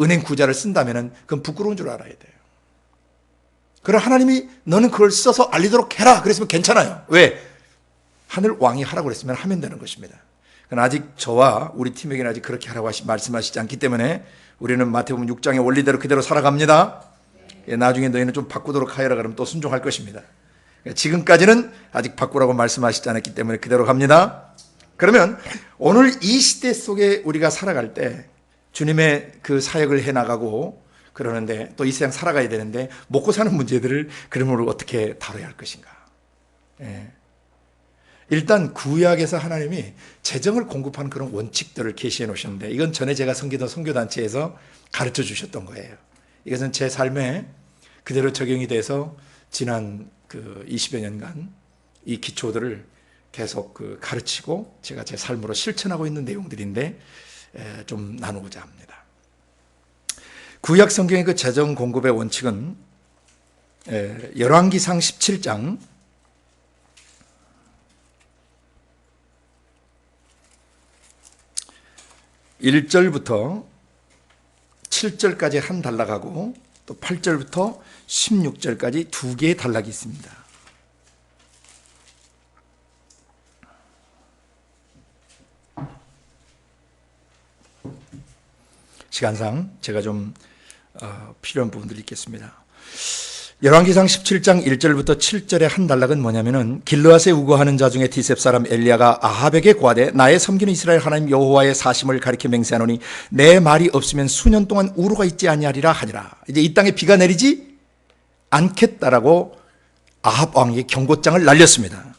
은행 구자를 쓴다면 그건 부끄러운 줄 알아야 돼요. 그러나 하나님이 너는 그걸 써서 알리도록 해라 그랬으면 괜찮아요. 왜? 하늘 왕이 하라고 그랬으면 하면 되는 것입니다. 그러나 아직 저와 우리 팀에게는 아직 그렇게 하라고 말씀하시지 않기 때문에 우리는 마태복음 6장의 원리대로 그대로 살아갑니다. 나중에 너희는 좀 바꾸도록 하여라 그러면 또 순종할 것입니다. 지금까지는 아직 바꾸라고 말씀하시지 않았기 때문에 그대로 갑니다. 그러면 오늘 이 시대 속에 우리가 살아갈 때 주님의 그 사역을 해나가고 그러는데 또 이 세상 살아가야 되는데 먹고 사는 문제들을 그러므로 어떻게 다뤄야 할 것인가. 일단 구약에서 하나님이 재정을 공급하는 그런 원칙들을 계시해 놓으셨는데 이건 전에 제가 섬기던 선교단체에서 가르쳐 주셨던 거예요. 이것은 제 삶에 그대로 적용이 돼서 지난 그 20여 년간 이 기초들을 계속 가르치고 제가 제 삶으로 실천하고 있는 내용들인데 좀 나누고자 합니다. 구약 성경의 그 재정 공급의 원칙은 열왕기상 17장 1절부터 7절까지 한 단락하고 또 8절부터 16절까지 두 개의 단락이 있습니다. 시간상 제가 좀 필요한 부분들이 있겠습니다. 열왕기상 17장 1절부터 7절의 한 단락은 뭐냐면은 길르앗에 우거하는 자 중에 디셉 사람 엘리야가 아합에게 고하되 나의 섬기는 이스라엘 하나님 여호와의 사심을 가리켜 맹세하노니 내 말이 없으면 수년 동안 우로가 있지 아니하리라 하니라. 이제 이 땅에 비가 내리지 않겠다라고 아합 왕에게 경고장을 날렸습니다.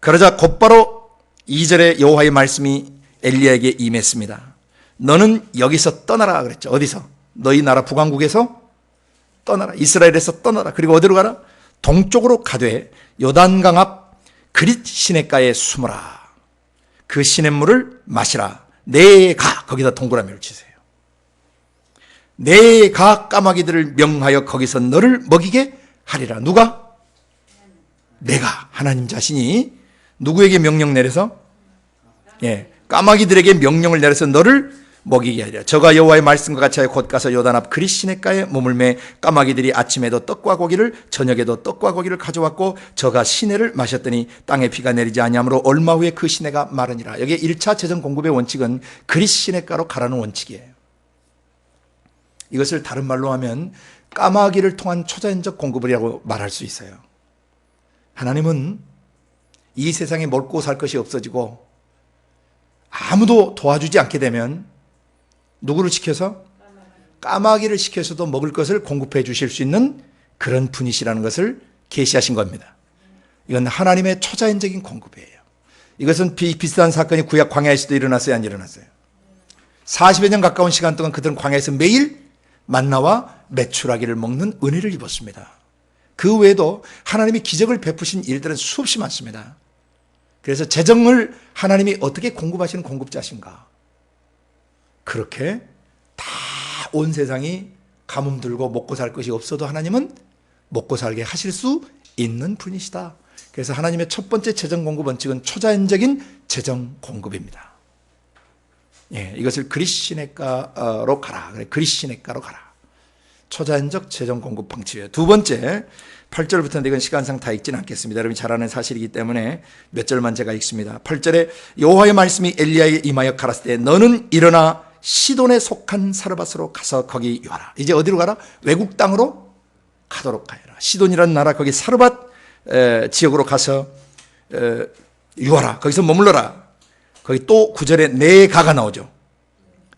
그러자 곧바로 2절에 여호와의 말씀이 엘리야에게 임했습니다. 너는 여기서 떠나라 그랬죠. 어디서? 너희 나라 북왕국에서 떠나라. 이스라엘에서 떠나라. 그리고 어디로 가라? 동쪽으로 가되 요단강 앞 그릿 시냇가에 숨어라. 그 시냇물을 마시라. 내가 거기다 동그라미를 치세요. 내가 까마귀들을 명하여 거기서 너를 먹이게 하리라. 누가? 내가 하나님 자신이 누구에게 명령 내려서? 까마귀들에게 명령을 내려서 너를 먹이게 하리라. 저가 여호와의 말씀과 같이 하여 곧 가서 요단 앞 그릿 시냇가에 몸을 매 까마귀들이 아침에도 떡과 고기를 저녁에도 떡과 고기를 가져왔고 저가 시내를 마셨더니 땅에 비가 내리지 아니하므로 얼마 후에 그 시내가 마르니라. 여기 1차 재정 공급의 원칙은 그릿 시냇가로 가라는 원칙이에요. 이것을 다른 말로 하면 까마귀를 통한 초자연적 공급이라고 말할 수 있어요. 하나님은 이 세상에 먹고 살 것이 없어지고 아무도 도와주지 않게 되면 누구를 시켜서? 까마귀를 시켜서도 먹을 것을 공급해 주실 수 있는 그런 분이시라는 것을 계시하신 겁니다. 이건 하나님의 초자연적인 공급이에요. 이것은 비슷한 사건이 구약 광야에서도 일어났어요, 안 일어났어요? 40여 년 가까운 시간 동안 그들은 광야에서 매일 만나와 메추라기를 먹는 은혜를 입었습니다. 그 외에도 하나님이 기적을 베푸신 일들은 수없이 많습니다. 그래서 재정을 하나님이 어떻게 공급하시는 공급자신가? 그렇게 다 온 세상이 가뭄 들고 먹고 살 것이 없어도 하나님은 먹고 살게 하실 수 있는 분이시다. 그래서 하나님의 첫 번째 재정 공급 원칙은 초자연적인 재정 공급입니다. 이것을 그릿 시냇가로 가라. 그래, 그릿 시냇가로 가라. 초자연적 재정 공급 방식이에요. 두 번째 8절부터인데 이건 시간상 다 읽지는 않겠습니다. 여러분이 잘 아는 사실이기 때문에 몇 절만 제가 읽습니다. 8절에 여호와의 말씀이 엘리야에게 임하여 가라사대 때 너는 일어나 시돈에 속한 사르밧으로 가서 거기 유하라. 이제 어디로 가라? 외국 땅으로 가도록 하여라. 시돈이라는 나라 거기 사르밧 지역으로 가서 유하라. 거기서 머물러라. 거기 또 9절에 내가가 나오죠.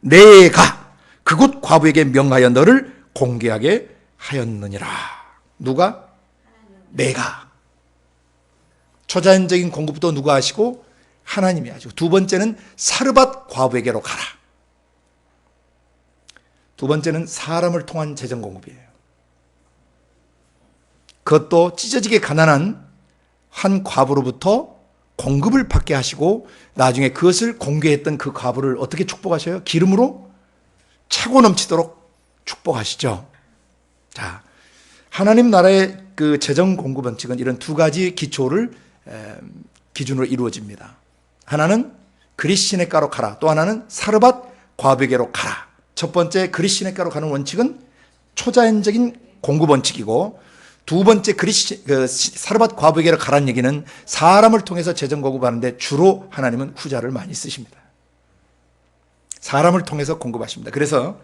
내가 그곳 과부에게 명하여 너를 공개하게 하였느니라. 누가? 내가. 초자연적인 공급도 누가 하시고? 하나님이 하시고. 두 번째는 사르밧 과부에게로 가라. 두 번째는 사람을 통한 재정 공급이에요. 그것도 찢어지게 가난한 한 과부로부터 공급을 받게 하시고 나중에 그것을 공개했던 그 과부를 어떻게 축복하셔요? 기름으로 차고 넘치도록 축복하시죠. 자, 하나님 나라의 그 재정 공급 원칙은 이런 두 가지 기초를 기준으로 이루어집니다. 하나는 그릿 시냇가로 가라. 또 하나는 사르밧 과부에게로 가라. 첫 번째 그릿 시냇가로 가는 원칙은 초자연적인 공급 원칙이고 두 번째 사르밧 과부에게로 가라는 얘기는 사람을 통해서 재정 공급하는데 주로 하나님은 후자를 많이 쓰십니다. 사람을 통해서 공급하십니다. 그래서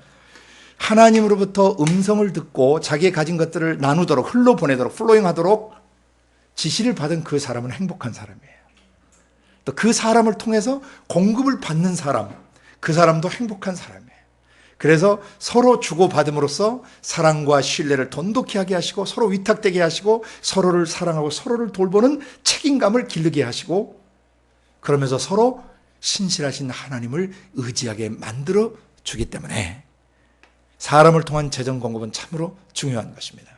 하나님으로부터 음성을 듣고 자기의 가진 것들을 나누도록 흘러보내도록 플로잉하도록 지시를 받은 그 사람은 행복한 사람이에요. 또 그 사람을 통해서 공급을 받는 사람, 그 사람도 행복한 사람이에요. 그래서 서로 주고받음으로써 사랑과 신뢰를 돈독히 하게 하시고 서로 위탁되게 하시고 서로를 사랑하고 서로를 돌보는 책임감을 기르게 하시고 그러면서 서로 신실하신 하나님을 의지하게 만들어 주기 때문에 사람을 통한 재정 공급은 참으로 중요한 것입니다.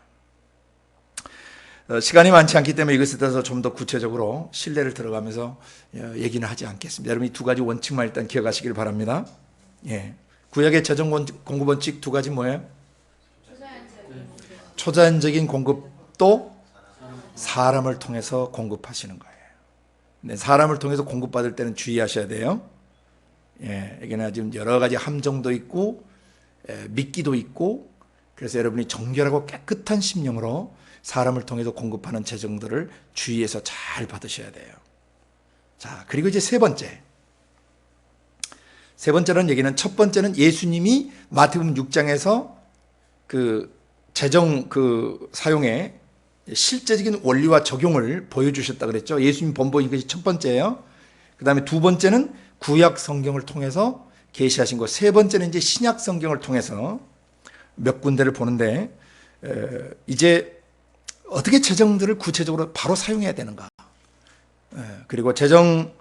시간이 많지 않기 때문에 이것에 대해서 좀 더 구체적으로 신뢰를 들어가면서 얘기는 하지 않겠습니다. 여러분 이 두 가지 원칙만 일단 기억하시길 바랍니다. 구약의 재정 공급 원칙 두 가지 뭐예요? 초자연적인 공급도 사람을 통해서 공급하시는 거예요. 네, 사람을 통해서 공급받을 때는 주의하셔야 돼요. 여기는 지금 여러 가지 함정도 있고 미끼도 있고 그래서 여러분이 정결하고 깨끗한 심령으로 사람을 통해서 공급하는 재정들을 주의해서 잘 받으셔야 돼요. 자, 그리고 이제 세 번째 세 번째라는 얘기는 첫 번째는 예수님이 마태복음 6장에서 그 재정 그 사용의 실제적인 원리와 적용을 보여주셨다 그랬죠. 예수님 본보인 것이 첫 번째예요. 그 다음에 두 번째는 구약 성경을 통해서 계시하신 것. 세 번째는 이제 신약 성경을 통해서 몇 군데를 보는데 이제 어떻게 재정들을 구체적으로 바로 사용해야 되는가. 그리고 재정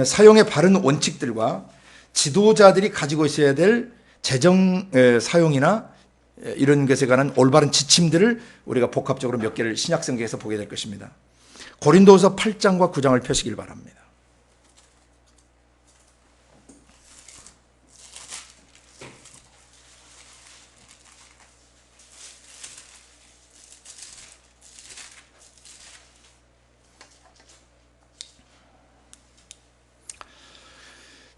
사용의 바른 원칙들과 지도자들이 가지고 있어야 될 재정 사용이나 이런 것에 관한 올바른 지침들을 우리가 복합적으로 몇 개를 신약성경에서 보게 될 것입니다. 고린도후서 8장과 9장을 펴시길 바랍니다.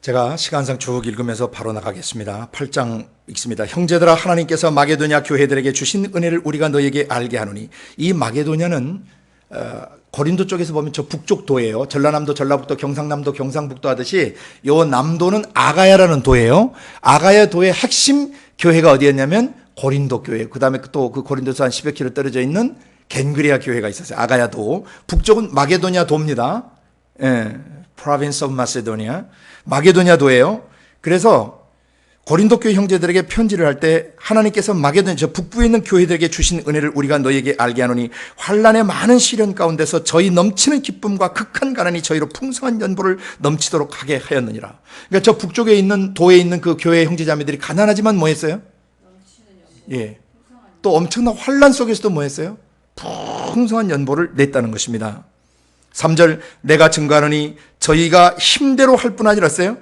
제가 시간상 쭉 읽으면서 바로 나가겠습니다. 8장 읽습니다. 형제들아, 하나님께서 마게도냐 교회들에게 주신 은혜를 우리가 너에게 알게 하노니. 이 마게도냐는 고린도 쪽에서 보면 저 북쪽 도예요. 전라남도, 전라북도, 경상남도, 경상북도 하듯이 요 남도는 아가야라는 도예요. 아가야 도의 핵심 교회가 어디였냐면 고린도 교회. 그 다음에 또 그 고린도에서 한 10여 킬로 떨어져 있는 겐그리아 교회가 있었어요. 아가야 도. 북쪽은 마게도냐 도입니다. Province of Macedonia. 마게도냐 도예요. 그래서 고린도 교회 형제들에게 편지를 할 때 하나님께서 마게도냐 저 북부에 있는 교회들에게 주신 은혜를 우리가 너에게 알게 하노니 환난의 많은 시련 가운데서 저희 넘치는 기쁨과 극한 가난이 저희로 풍성한 연보를 넘치도록 하게 하였느니라. 그러니까 저 북쪽에 있는 도에 있는 그 교회 형제자매들이 가난하지만 뭐 했어요? 예. 또 엄청난 환난 속에서도 뭐 했어요? 풍성한 연보를 냈다는 것입니다. 3절 내가 증거하노니 저희가 힘대로 할 뿐 아니라 했어요.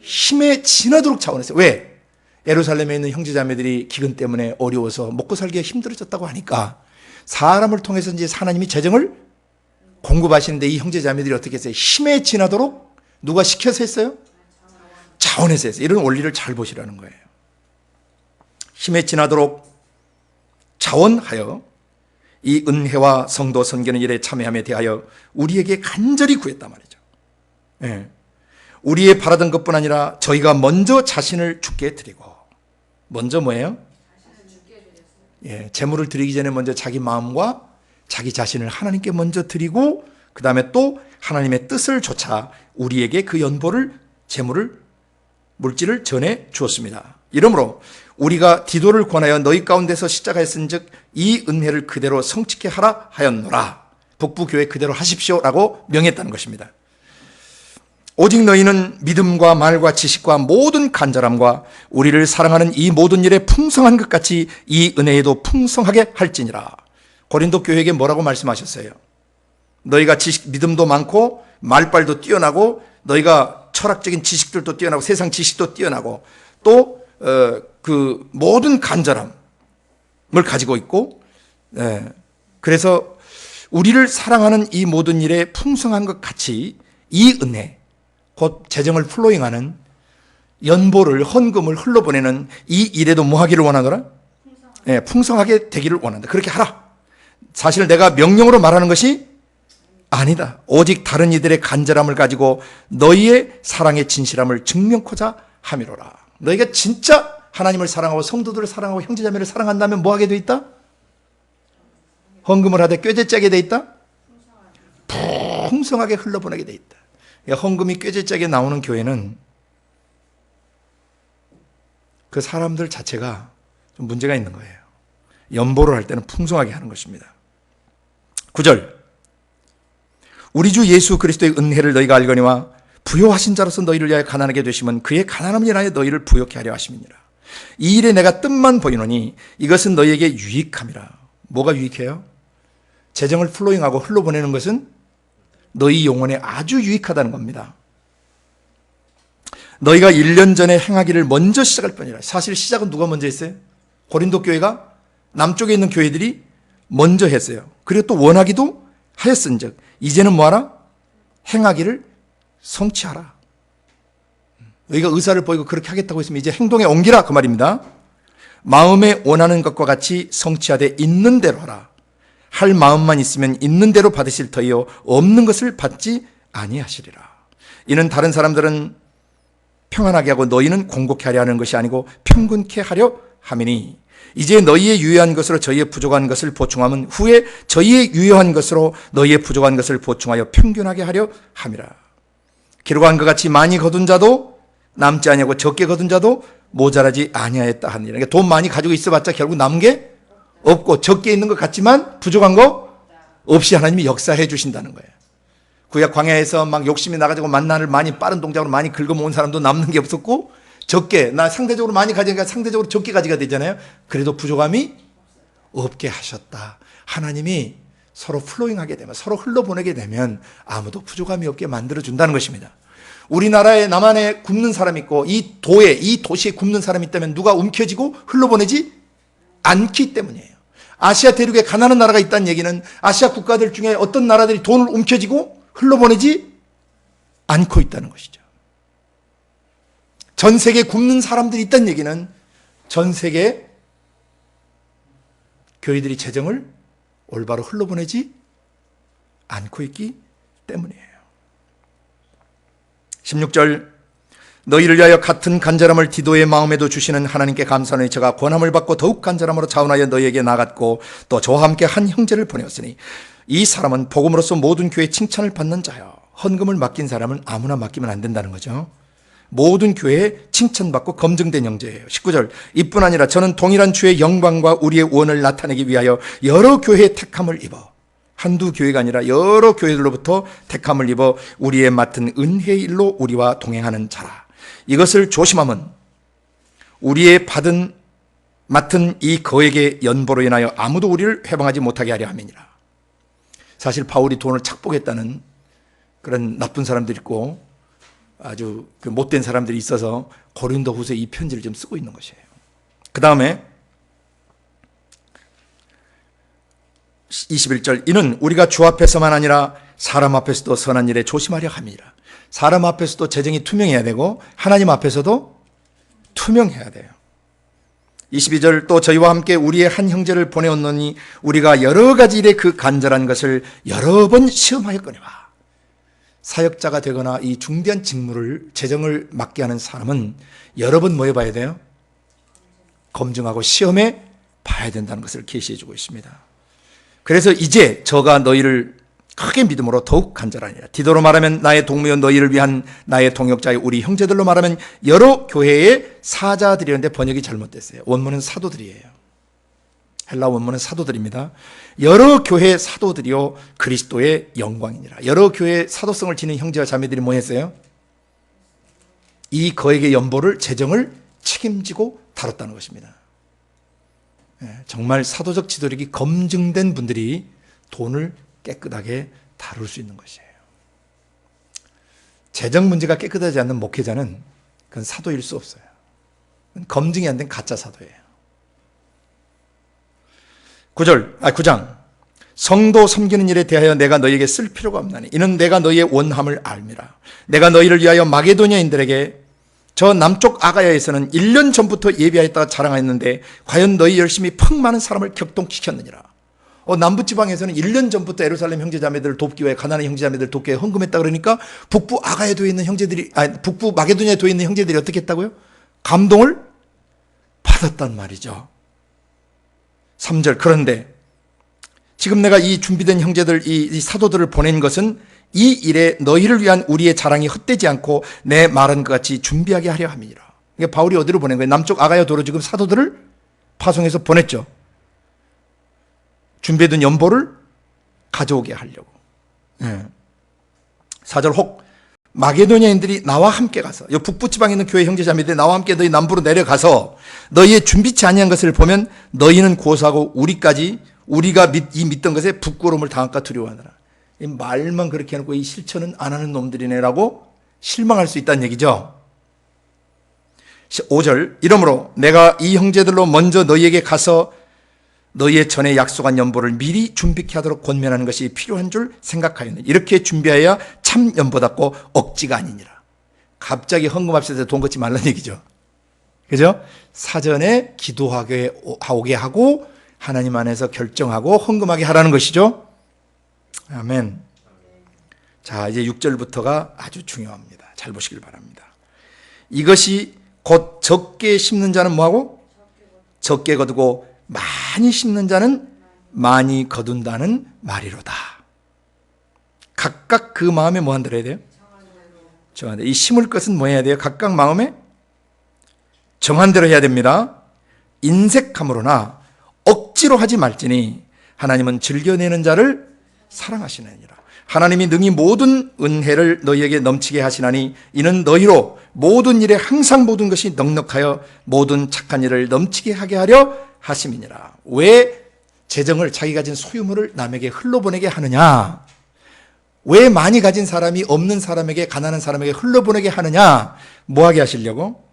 힘에 지나도록 차원했어요. 왜? 예루살렘에 있는 형제자매들이 기근 때문에 어려워서 먹고 살기가 힘들어졌다고 하니까 사람을 통해서 이제 하나님이 재정을 공급하시는데 이 형제자매들이 어떻게 했어요? 힘에 지나도록 누가 시켜서 했어요? 차원에서 했어요. 이런 원리를 잘 보시라는 거예요. 힘에 지나도록 자원하여 이 은혜와 성도 선교는 일에 참여함에 대하여 우리에게 간절히 구했단 말이죠. 예. 우리의 바라던 것뿐 아니라 저희가 먼저 자신을 주께 드리고 먼저 뭐예요? 예, 재물을 드리기 전에 먼저 자기 마음과 자기 자신을 하나님께 먼저 드리고 그 다음에 또 하나님의 뜻을 좇아 우리에게 그 연보를 재물을 물질을 전해 주었습니다. 이러므로 우리가 디도를 권하여 너희 가운데서 십자가에 쓴즉 이 은혜를 그대로 성취케 하라 하였노라. 북부교회 그대로 하십시오라고 명했다는 것입니다. 오직 너희는 믿음과 말과 지식과 모든 간절함과 우리를 사랑하는 이 모든 일에 풍성한 것 같이 이 은혜에도 풍성하게 할지니라. 고린도 교회에게 뭐라고 말씀하셨어요? 너희가 믿음도 많고 말빨도 뛰어나고 너희가 철학적인 지식들도 뛰어나고 세상 지식도 뛰어나고 또 그 모든 간절함을 가지고 있고 그래서 우리를 사랑하는 이 모든 일에 풍성한 것 같이 이 은혜 곧 재정을 플로잉하는 연보를 헌금을 흘러보내는 이 일에도 뭐 하기를 원하더라? 풍성하게 되기를 원한다. 그렇게 하라. 사실 내가 명령으로 말하는 것이 아니다. 오직 다른 이들의 간절함을 가지고 너희의 사랑의 진실함을 증명코자 함이로라. 너희가 진짜 하나님을 사랑하고 성도들을 사랑하고 형제자매를 사랑한다면 뭐 하게 돼 있다? 헌금을 하되 꾀죄짜게 돼 있다? 풍성하게 흘러보내게 돼 있다. 헌금이 꾀죄짜게 나오는 교회는 그 사람들 자체가 좀 문제가 있는 거예요. 연보를 할 때는 풍성하게 하는 것입니다. 9절 우리 주 예수 그리스도의 은혜를 너희가 알거니와 부요하신 자로서 너희를 위하여 가난하게 되시면 그의 가난함을 인하여 너희를 부요케 하려 하심이니라. 이 일에 내가 뜻만 보이노니 이것은 너희에게 유익함이라. 뭐가 유익해요? 재정을 플로잉하고 흘러보내는 것은 너희 영혼에 아주 유익하다는 겁니다. 너희가 1년 전에 행하기를 먼저 시작할 뿐이라. 사실 시작은 누가 먼저 했어요? 고린도 교회가 남쪽에 있는 교회들이 먼저 했어요. 그리고 또 원하기도 하였은즉 이제는 뭐하라? 행하기를 성취하라. 너희가 의사를 보이고 그렇게 하겠다고 했으면 이제 행동에 옮기라 그 말입니다. 마음에 원하는 것과 같이 성취하되 있는 대로 하라. 할 마음만 있으면 있는 대로 받으실 터이요 없는 것을 받지 아니하시리라. 이는 다른 사람들은 평안하게 하고 너희는 공곡케 하려 하는 것이 아니고 평균케 하려 함이니 이제 너희의 유효한 것으로 저희의 부족한 것을 보충하면 후에 저희의 유효한 것으로 너희의 부족한 것을 보충하여 평균하게 하려 함이라. 기록한 것 같이 많이 거둔 자도 남지 아니하고 적게 거둔 자도 모자라지 아니하였다 하니라. 그러니까 돈 많이 가지고 있어봤자 결국 남은 게 없고 적게 있는 것 같지만 부족한 거 없이 하나님이 역사해 주신다는 거예요. 구약 광야에서 막 욕심이 나가지고 만나를 많이 빠른 동작으로 많이 긁어모은 사람도 남는 게 없었고, 적게, 나 상대적으로 많이 가지니까 상대적으로 적게 가지가 되잖아요. 그래도 부족함이 없게 하셨다. 하나님이 서로 플로잉하게 되면, 서로 흘러보내게 되면 아무도 부족함이 없게 만들어준다는 것입니다. 우리나라에 남한에 굶는 사람이 있고 이 도시에 굶는 사람이 있다면 누가 움켜쥐고 흘러보내지 않기 때문이에요. 아시아 대륙에 가난한 나라가 있다는 얘기는 아시아 국가들 중에 어떤 나라들이 돈을 움켜쥐고 흘러보내지 않고 있다는 것이죠. 전 세계에 굶는 사람들이 있다는 얘기는 전 세계 교회들이 재정을 올바로 흘러보내지 않고 있기 때문이에요. 16절, 너희를 위하여 같은 간절함을 디도의 마음에도 주시는 하나님께 감사하노니 저가 권함을 받고 더욱 간절함으로 자원하여 너희에게 나갔고 또 저와 함께 한 형제를 보내었으니 이 사람은 복음으로서 모든 교회의 칭찬을 받는 자요. 헌금을 맡긴 사람은 아무나 맡기면 안 된다는 거죠. 모든 교회에 칭찬받고 검증된 형제예요. 19절, 이뿐 아니라 저는 동일한 주의 영광과 우리의 원을 나타내기 위하여 여러 교회의 택함을 입어, 한두 교회가 아니라 여러 교회들로부터 택함을 입어 우리의 맡은 은혜의 일로 우리와 동행하는 자라. 이것을 조심하면 우리의 맡은 이 거액의 연보로 인하여 아무도 우리를 회방하지 못하게 하려 함이니라. 사실 바울이 돈을 착복했다는 그런 나쁜 사람들이 있고 아주 못된 사람들이 있어서 고린도후서 이 편지를 좀 쓰고 있는 것이에요. 그 다음에 21절, 이는 우리가 주 앞에서만 아니라 사람 앞에서도 선한 일에 조심하려 함이라. 사람 앞에서도 재정이 투명해야 되고 하나님 앞에서도 투명해야 돼요. 22절, 또 저희와 함께 우리의 한 형제를 보내었노니 우리가 여러 가지 일에 그 간절한 것을 여러 번 시험하였거니와. 사역자가 되거나 이 중대한 직무를, 재정을 맡게 하는 사람은 여러 번 뭐 해봐야 돼요? 검증하고 시험해 봐야 된다는 것을 계시해 주고 있습니다. 그래서 이제 저가 너희를 크게 믿음으로 더욱 간절하니라. 디도로 말하면 나의 동무여 너희를 위한 나의 동역자의 우리 형제들로 말하면 여러 교회의 사자들이었는데 번역이 잘못됐어요. 원문은 사도들이에요. 헬라 원문은 사도들입니다. 여러 교회 사도들이요 그리스도의 영광이니라. 여러 교회 사도성을 지닌 형제와 자매들이 뭐 했어요? 이 거액의 연보를, 재정을 책임지고 다뤘다는 것입니다. 정말 사도적 지도력이 검증된 분들이 돈을 깨끗하게 다룰 수 있는 것이에요. 재정 문제가 깨끗하지 않는 목회자는 그건 사도일 수 없어요. 검증이 안 된 가짜 사도예요. 9장, 성도 섬기는 일에 대하여 내가 너희에게 쓸 필요가 없나니 이는 내가 너희의 원함을 알미라. 내가 너희를 위하여 마게도냐인들에게 저 남쪽 아가야에서는 1년 전부터 예비하였다가 자랑하였는데 과연 너희 열심히 퍽 많은 사람을 격동시켰느니라. 남부지방에서는 1년 전부터 예루살렘 형제자매들을 돕기 위해, 가나안 형제자매들을 돕기 위해 헌금했다 그러니까 북부 아가야도에 있는 형제들이, 북부 마게도냐도에 있는 형제들이 어떻게 했다고요? 감동을 받았단 말이죠. 3절, 그런데 지금 내가 이 준비된 형제들, 이 사도들을 보낸 것은 이 일에 너희를 위한 우리의 자랑이 헛되지 않고 내 말한 것 같이 준비하게 하려 함이니라. 그러니까 바울이 어디로 보낸 거예요? 남쪽 아가야도로 지금 사도들을 파송해서 보냈죠. 준비해둔 연보를 가져오게 하려고. 4절, 혹 마게도냐인들이 나와 함께 가서, 이 북부지방에 있는 교회 형제자매들이 나와 함께 너희 남부로 내려가서 너희의 준비치 아니한 것을 보면 너희는 고소하고 우리가 믿던 것에 부끄러움을 당할까 두려워하느라. 이 말만 그렇게 해놓고 이 실천은 안 하는 놈들이네라고 실망할 수 있다는 얘기죠. 5절, 이러므로 내가 이 형제들로 먼저 너희에게 가서 너희의 전에 약속한 연보를 미리 준비케 하도록 권면하는 것이 필요한 줄 생각하였느니 이렇게 준비해야 참 연보답고 억지가 아니니라. 갑자기 헌금합시다 돈 걷지 말라는 얘기죠. 그죠? 사전에 기도하게 오게 하고 하나님 안에서 결정하고 헌금하게 하라는 것이죠. 아멘. 자, 이제 6절부터가 아주 중요합니다. 잘 보시길 바랍니다. 이것이 곧 적게 심는 자는 뭐하고? 적게 거두고 많이 심는 자는 많이 거둔다는 말이로다. 각각 그 마음에 뭐 한다고 해야 돼요? 정한 대로. 이 심을 것은 뭐 해야 돼요? 각각 마음에 정한 대로 해야 됩니다. 인색함으로나 억지로 하지 말지니 하나님은 즐겨내는 자를 사랑하시느니라. 하나님이 능히 모든 은혜를 너희에게 넘치게 하시나니 이는 너희로 모든 일에 항상 모든 것이 넉넉하여 모든 착한 일을 넘치게 하게 하려 하심이니라. 왜 재정을, 자기 가진 소유물을 남에게 흘러보내게 하느냐? 왜 많이 가진 사람이 없는 사람에게, 가난한 사람에게 흘러보내게 하느냐? 뭐하게 하시려고?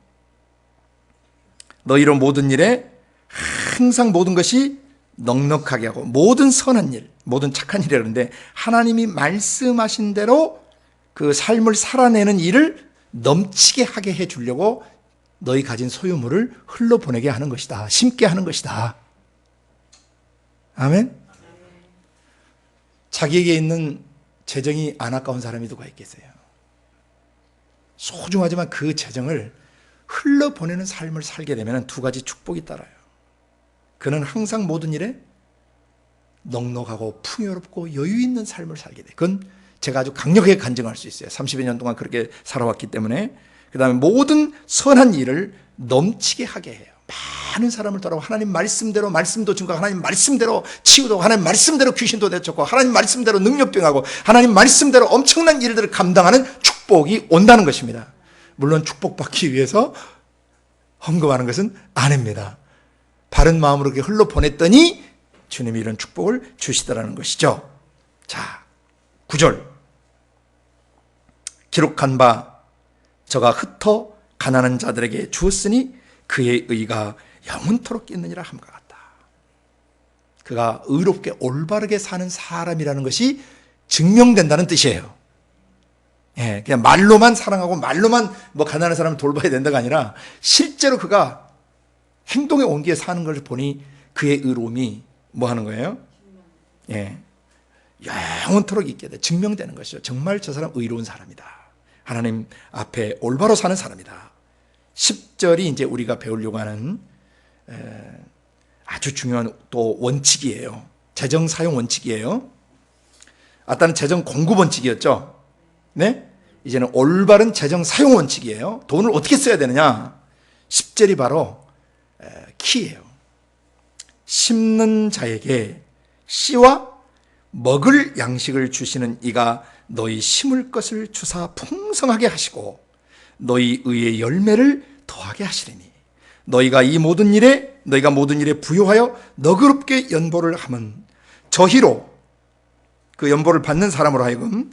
너희로 모든 일에 항상 모든 것이 넉넉하게 하고 모든 선한 일, 모든 착한 일이라 그러는데 하나님이 말씀하신 대로 그 삶을 살아내는 일을 넘치게 하게 해주려고 너희 가진 소유물을 흘러보내게 하는 것이다. 심게 하는 것이다. 아멘? 자기에게 있는 재정이 안 아까운 사람이 누가 있겠어요? 소중하지만 그 재정을 흘러보내는 삶을 살게 되면 두 가지 축복이 따라요. 그는 항상 모든 일에 넉넉하고 풍요롭고 여유 있는 삶을 살게 돼. 그건 제가 아주 강력하게 간증할 수 있어요. 30여 년 동안 그렇게 살아왔기 때문에. 그 다음에 모든 선한 일을 넘치게 하게 해요. 많은 사람을 따라오고 하나님 말씀대로 말씀도 증거하고 하나님 말씀대로 치유도 하나님 말씀대로 귀신도 내쫓고 하나님 말씀대로 능력도 행하고 하나님 말씀대로 엄청난 일들을 감당하는 축복이 온다는 것입니다. 물론 축복받기 위해서 헌금하는 것은 아닙니다. 바른 마음으로 그렇게 흘러보냈더니 주님이 이런 축복을 주시더라는 것이죠. 자, 9절 기록한 바 저가 흩어 가난한 자들에게 주었으니 그의 의가 영원토록 있느니라 함과 같다. 그가 의롭게 올바르게 사는 사람이라는 것이 증명된다는 뜻이에요. 예, 그냥 말로만 사랑하고 말로만 뭐 가난한 사람을 돌봐야 된다가 아니라 실제로 그가 행동에 옮겨 사는 것을 보니 그의 의로움이 뭐 하는 거예요? 예, 영원토록 있게 돼 증명되는 것이죠. 정말 저 사람 의로운 사람이다. 하나님 앞에 올바로 사는 사람이다. 10절이 이제 우리가 배우려고 하는 아주 중요한 또 원칙이에요. 재정 사용 원칙이에요. 아까는 재정 공급 원칙이었죠. 네? 이제는 올바른 재정 사용 원칙이에요. 돈을 어떻게 써야 되느냐? 10절이 바로 키예요. 심는 자에게 씨와 먹을 양식을 주시는 이가 너희 심을 것을 주사 풍성하게 하시고 너희 의의 열매를 더하게 하시리니 너희가 모든 일에 부요하여 너그럽게 연보를 하면 저희로 그 연보를 받는 사람으로 하여금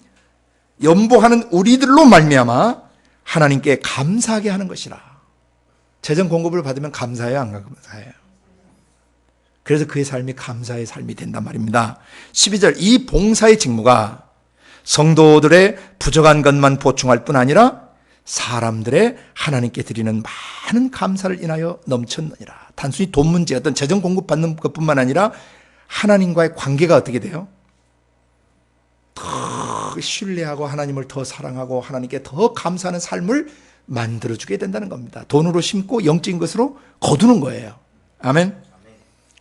연보하는 우리들로 말미암아 하나님께 감사하게 하는 것이라. 재정 공급을 받으면 감사해요, 안 감사해요? 그래서 그의 삶이 감사의 삶이 된단 말입니다. 12절 이 봉사의 직무가 성도들의 부족한 것만 보충할 뿐 아니라 사람들의 하나님께 드리는 많은 감사를 인하여 넘쳤느니라. 단순히 돈 문제, 어떤 재정 공급 받는 것뿐만 아니라 하나님과의 관계가 어떻게 돼요? 더 신뢰하고 하나님을 더 사랑하고 하나님께 더 감사하는 삶을 만들어주게 된다는 겁니다. 돈으로 심고 영적인 것으로 거두는 거예요. 아멘.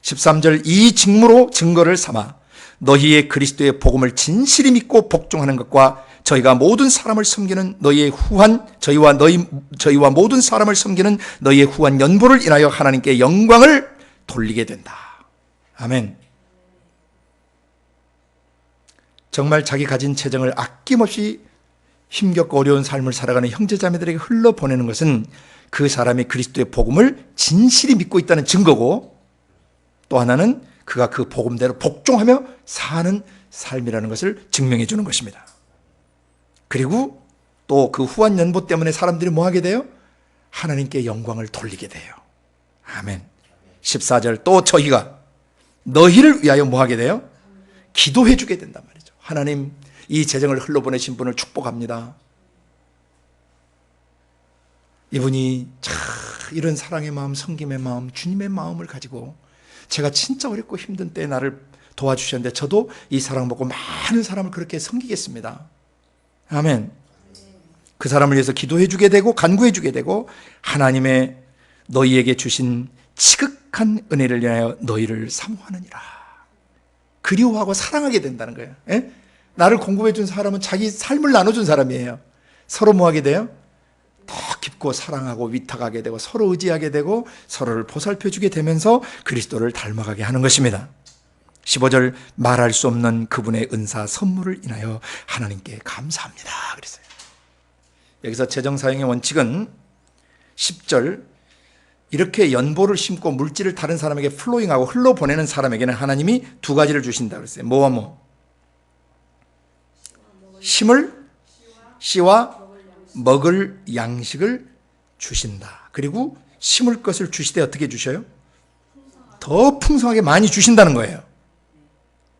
13절 이 직무로 증거를 삼아 너희의 그리스도의 복음을 진실히 믿고 복종하는 것과 저희와 모든 사람을 섬기는 너희의 후한 저희와 모든 사람을 섬기는 너희의 후한 연보를 인하여 하나님께 영광을 돌리게 된다. 아멘. 정말 자기 가진 재정을 아낌없이 힘겹고 어려운 삶을 살아가는 형제자매들에게 흘러보내는 것은 그 사람이 그리스도의 복음을 진실히 믿고 있다는 증거고 또 하나는 그가 그 복음대로 복종하며 사는 삶이라는 것을 증명해 주는 것입니다. 그리고 또 그 후한 연보 때문에 사람들이 뭐 하게 돼요? 하나님께 영광을 돌리게 돼요. 아멘. 14절 또 저희가 너희를 위하여 뭐 하게 돼요? 기도해 주게 된단 말이죠. 하나님 이 재정을 흘러보내신 분을 축복합니다. 이분이 참 이런 사랑의 마음, 섬김의 마음, 주님의 마음을 가지고 제가 진짜 어렵고 힘든 때에 나를 도와주셨는데 저도 이 사랑 먹고 많은 사람을 그렇게 섬기겠습니다. 아멘. 그 사람을 위해서 기도해 주게 되고 간구해 주게 되고 하나님의 너희에게 주신 지극한 은혜를 위하여 너희를 사모하느니라. 그리워하고 사랑하게 된다는 거예요. 예? 나를 공급해 준 사람은 자기 삶을 나눠준 사람이에요. 서로 뭐 하게 돼요? 더 깊고 사랑하고 위탁하게 되고 서로 의지하게 되고 서로를 보살펴 주게 되면서 그리스도를 닮아가게 하는 것입니다. 15절 말할 수 없는 그분의 은사 선물을 인하여 하나님께 감사합니다 그랬어요. 여기서 재정 사용의 원칙은 10절 이렇게 연보를 심고 물질을 다른 사람에게 플로잉하고 흘러보내는 사람에게는 하나님이 두 가지를 주신다 그랬어요. 뭐와 뭐? 씨와 먹을 양식을 주신다. 그리고 심을 것을 주시되 어떻게 주셔요? 더 풍성하게 많이 주신다는 거예요.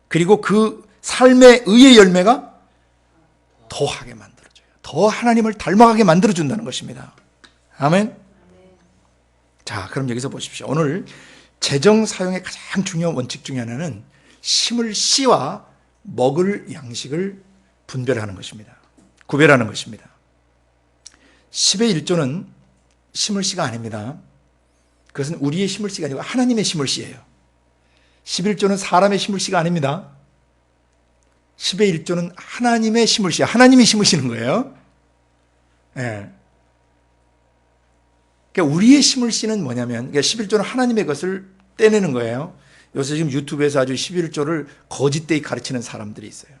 그리고 그 삶의 의의 열매가 더하게 만들어줘요. 더 하나님을 닮아가게 만들어준다는 것입니다. 아멘. 자, 그럼 여기서 보십시오. 오늘 재정 사용의 가장 중요한 원칙 중에 하나는 심을 씨와 먹을 양식을 분별하는 것입니다. 구별하는 것입니다. 10의 1조는 심을 씨가 아닙니다. 그것은 우리의 심을 씨가 아니고 하나님의 심을 씨예요. 11조는 사람의 심을 씨가 아닙니다. 10의 1조는 하나님의 심을 씨, 하나님이 심으시는 거예요. 예. 그러니까 우리의 심을 씨는 뭐냐면, 그러니까 11조는 하나님의 것을 떼내는 거예요. 요새 지금 유튜브에서 아주 11조를 거짓되이 가르치는 사람들이 있어요.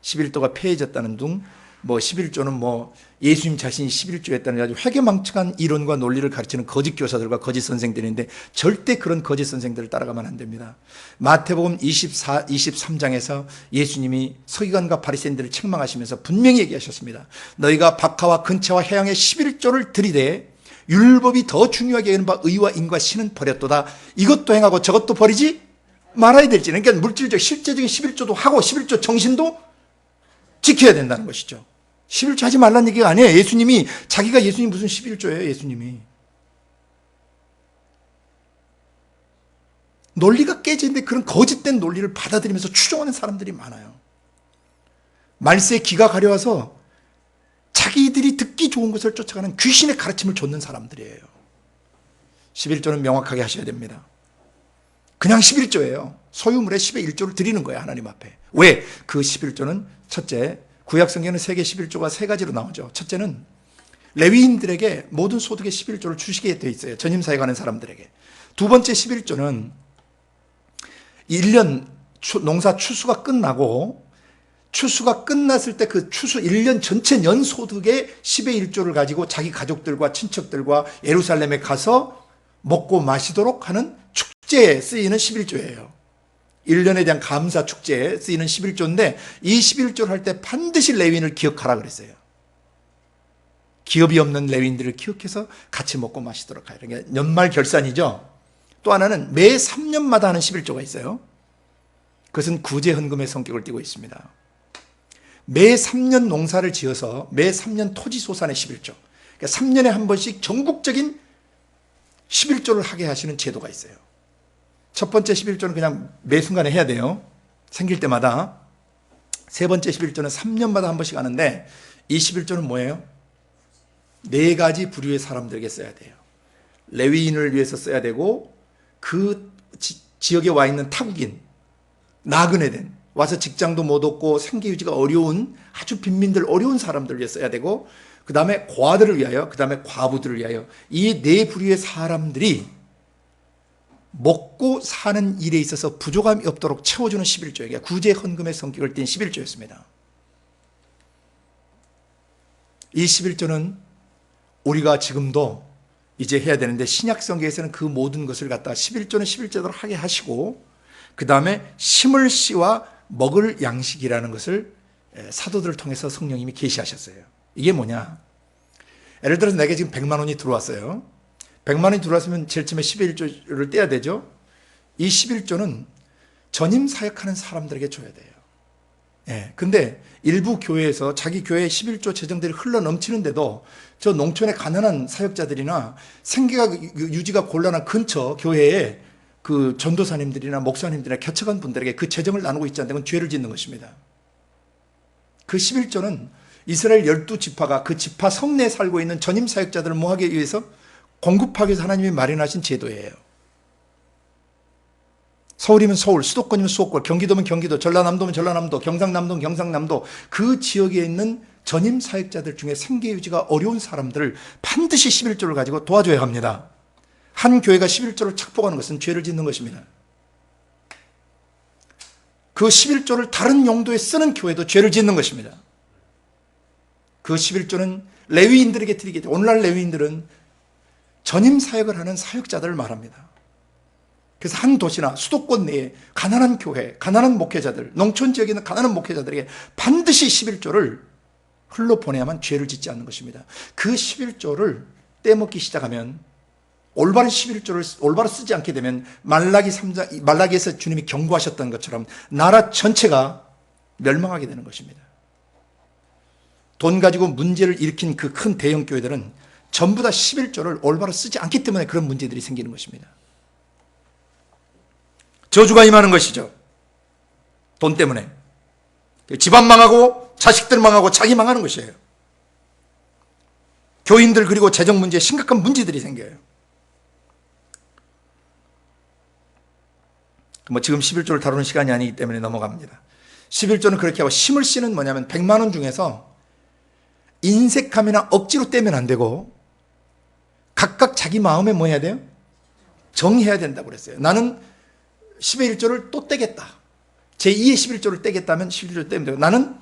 11조가 폐해졌다는 둥, 뭐 11조는 뭐 예수님 자신이 11조 했다는 아주 회개망측한 이론과 논리를 가르치는 거짓 교사들과 거짓 선생들인데 절대 그런 거짓 선생들을 따라가면 안 됩니다. 마태복음 23장에서 예수님이 서기관과 바리새인들을 책망하시면서 분명히 얘기하셨습니다. 너희가 박하와 근처와 해양에 11조를 들이대 율법이 더 중요하게 여기는 바 의와 인과 신은 버렸도다. 이것도 행하고 저것도 버리지 말아야 될지. 그러니까 물질적 실제적인 11조도 하고 11조 정신도 지켜야 된다는 것이죠. 11조 하지 말라는 얘기가 아니에요. 예수님이 자기가 예수님 무슨 11조예요. 예수님이 논리가 깨지는데 그런 거짓된 논리를 받아들이면서 추종하는 사람들이 많아요. 말세에 기가 가려워서 자기들이 듣기 좋은 것을 쫓아가는 귀신의 가르침을 좇는 사람들이에요. 11조는 명확하게 하셔야 됩니다. 그냥 11조예요. 소유물의 10의 1조를 드리는 거예요. 하나님 앞에. 왜? 그 11조는 첫째, 구약 성경에는 세계 11조가 세 가지로 나오죠. 첫째는 레위인들에게 모든 소득의 11조를 주시게 되어 있어요. 전임사에 가는 사람들에게. 두 번째 11조는 1년 농사 추수가 끝나고 추수가 끝났을 때 그 추수 1년 전체 연소득의 10의 1조를 가지고 자기 가족들과 친척들과 예루살렘에 가서 먹고 마시도록 하는 축제에 쓰이는 11조예요. 1년에 대한 감사 축제에 쓰이는 11조인데 이 11조를 할 때 반드시 레위인을 기억하라 그랬어요. 기업이 없는 레위인들을 기억해서 같이 먹고 마시도록 하라. 그러니까 연말 결산이죠. 또 하나는 매 3년마다 하는 11조가 있어요. 그것은 구제 헌금의 성격을 띠고 있습니다. 매 3년 농사를 지어서 매 3년 토지 소산의 11조. 그러니까 3년에 한 번씩 전국적인 11조를 하게 하시는 제도가 있어요. 첫 번째 11조는 그냥 매 순간에 해야 돼요. 생길 때마다. 세 번째 11조는 3년마다 한 번씩 하는데 이 11조는 뭐예요? 네 가지 부류의 사람들에게 써야 돼요. 레위인을 위해서 써야 되고 그 지역에 와 있는 타국인, 나그네 된, 와서 직장도 못 얻고 생계 유지가 어려운 아주 빈민들, 어려운 사람들을 위해 써야 되고 그 다음에 고아들을 위하여, 그 다음에 과부들을 위하여 이 네 부류의 사람들이 먹고 사는 일에 있어서 부족함이 없도록 채워주는 11조예요. 구제 헌금의 성격을 띤 11조였습니다. 이 11조는 우리가 지금도 이제 해야 되는데 신약 성경에서는 그 모든 것을 갖다가 11조는 11조대로 하게 하시고 그 다음에 심을 씨와 먹을 양식이라는 것을 사도들을 통해서 성령님이 계시하셨어요. 이게 뭐냐? 예를 들어서 내게 지금 100만 원이 들어왔어요. 100만 원이 들어왔으면 제일 처음에 10의 1조를 떼야 되죠. 이 11조는 전임 사역하는 사람들에게 줘야 돼요. 예. 근데 일부 교회에서 자기 교회에 11조 재정들이 흘러 넘치는데도 저 농촌의 가난한 사역자들이나 생계가 유지가 곤란한 근처 교회에 그 전도사님들이나 목사님들이나 개척한 분들에게 그 재정을 나누고 있지 않다면 죄를 짓는 것입니다. 그 11조는 이스라엘 12지파가 그 지파 성내에 살고 있는 전임 사역자들을 뭐하기 위해서 공급하기 위해서 하나님이 마련하신 제도예요. 서울이면 서울, 수도권이면 수도권, 경기도면 경기도, 전라남도면 전라남도, 경상남도면 경상남도, 그 지역에 있는 전임 사역자들 중에 생계 유지가 어려운 사람들을 반드시 11조를 가지고 도와줘야 합니다. 한 교회가 11조를 착복하는 것은 죄를 짓는 것입니다. 그 11조를 다른 용도에 쓰는 교회도 죄를 짓는 것입니다. 그 11조는 레위인들에게 드리게 돼. 오늘날 레위인들은 전임 사역을 하는 사역자들을 말합니다. 그래서 한 도시나 수도권 내에 가난한 교회, 가난한 목회자들, 농촌 지역에 있는 가난한 목회자들에게 반드시 11조를 흘러보내야만 죄를 짓지 않는 것입니다. 그 11조를 떼먹기 시작하면, 올바른 11조를 올바로 쓰지 않게 되면 말라기 3장, 말라기에서 주님이 경고하셨던 것처럼 나라 전체가 멸망하게 되는 것입니다. 돈 가지고 문제를 일으킨 그 큰 대형 교회들은 전부 다 11조를 올바로 쓰지 않기 때문에 그런 문제들이 생기는 것입니다. 저주가 임하는 것이죠. 돈 때문에. 집안 망하고 자식들 망하고 자기 망하는 것이에요. 교인들 그리고 재정 문제에 심각한 문제들이 생겨요. 지금 11조를 다루는 시간이 아니기 때문에 넘어갑니다. 11조는 그렇게 하고, 심을 씨는 뭐냐면 100만 원 중에서 인색함이나 억지로 떼면 안 되고 각각 자기 마음에 뭐 해야 돼요? 정해야 된다고 그랬어요. 나는 10의 1조를 또 떼겠다. 제2의 11조를 떼겠다면 11조를 떼면 되고, 나는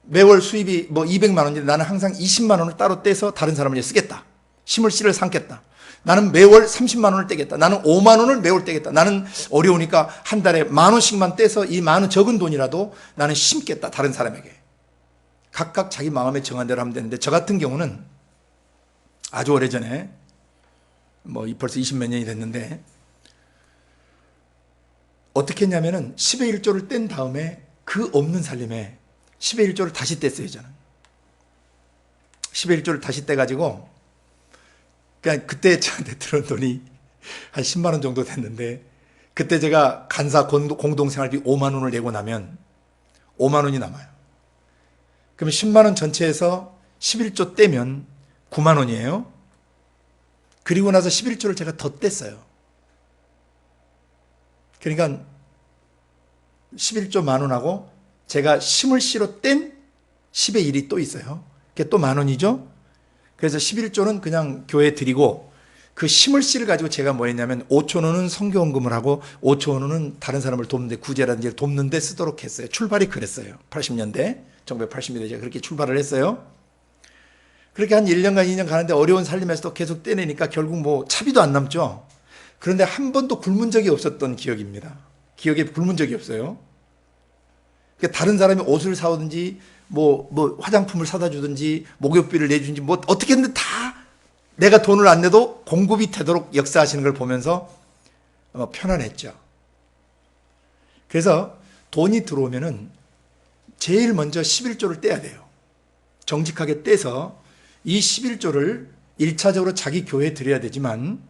매월 수입이 200만 원인데 나는 항상 20만 원을 따로 떼서 다른 사람을 쓰겠다. 심을 씨를 삼겠다. 나는 매월 30만 원을 떼겠다. 나는 5만 원을 매월 떼겠다. 나는 어려우니까 한 달에 10,000원씩만 떼서 이 많은 적은 돈이라도 나는 심겠다. 다른 사람에게. 각각 자기 마음에 정한 대로 하면 되는데, 저 같은 경우는 아주 오래전에 벌써 20몇 년이 됐는데 어떻게 했냐면은 10의 1조를 뗀 다음에 그 없는 살림에 10의 1조를 다시 뗐어요. 저는 10의 1조를 다시 떼가지고, 그냥 그때 저한테 들어온 돈이 한 10만 원 정도 됐는데, 그때 제가 간사 공동생활비 5만 원을 내고 나면 5만 원이 남아요. 그러면 10만 원 전체에서 11조 떼면 9만 원이에요. 그리고 나서 11조를 제가 더 뗐어요. 그러니까 11조 만 원하고 제가 심을 씨로 뗀 10의 1이 또 있어요. 그게 또 만 원이죠. 그래서 11조는 그냥 교회에 드리고, 그 심을 씨를 가지고 제가 뭐 했냐면 5천 원은 선교헌금을 하고 5천 원은 다른 사람을 돕는데, 구제라든지 돕는 데 쓰도록 했어요. 출발이 그랬어요. 80년대, 1980년대 제가 그렇게 출발을 했어요. 그렇게 한 1년간 2년 가는데 어려운 살림에서도 계속 떼내니까 결국 차비도 안 남죠. 그런데 한 번도 굶은 적이 없었던 기억입니다. 기억에 굶은 적이 없어요. 그러니까 다른 사람이 옷을 사오든지 화장품을 사다 주든지 목욕비를 내주든지 어떻게든 다 내가 돈을 안 내도 공급이 되도록 역사하시는 걸 보면서 편안했죠. 그래서 돈이 들어오면은 제일 먼저 11조를 떼야 돼요. 정직하게 떼서 이 11조를 1차적으로 자기 교회에 드려야 되지만,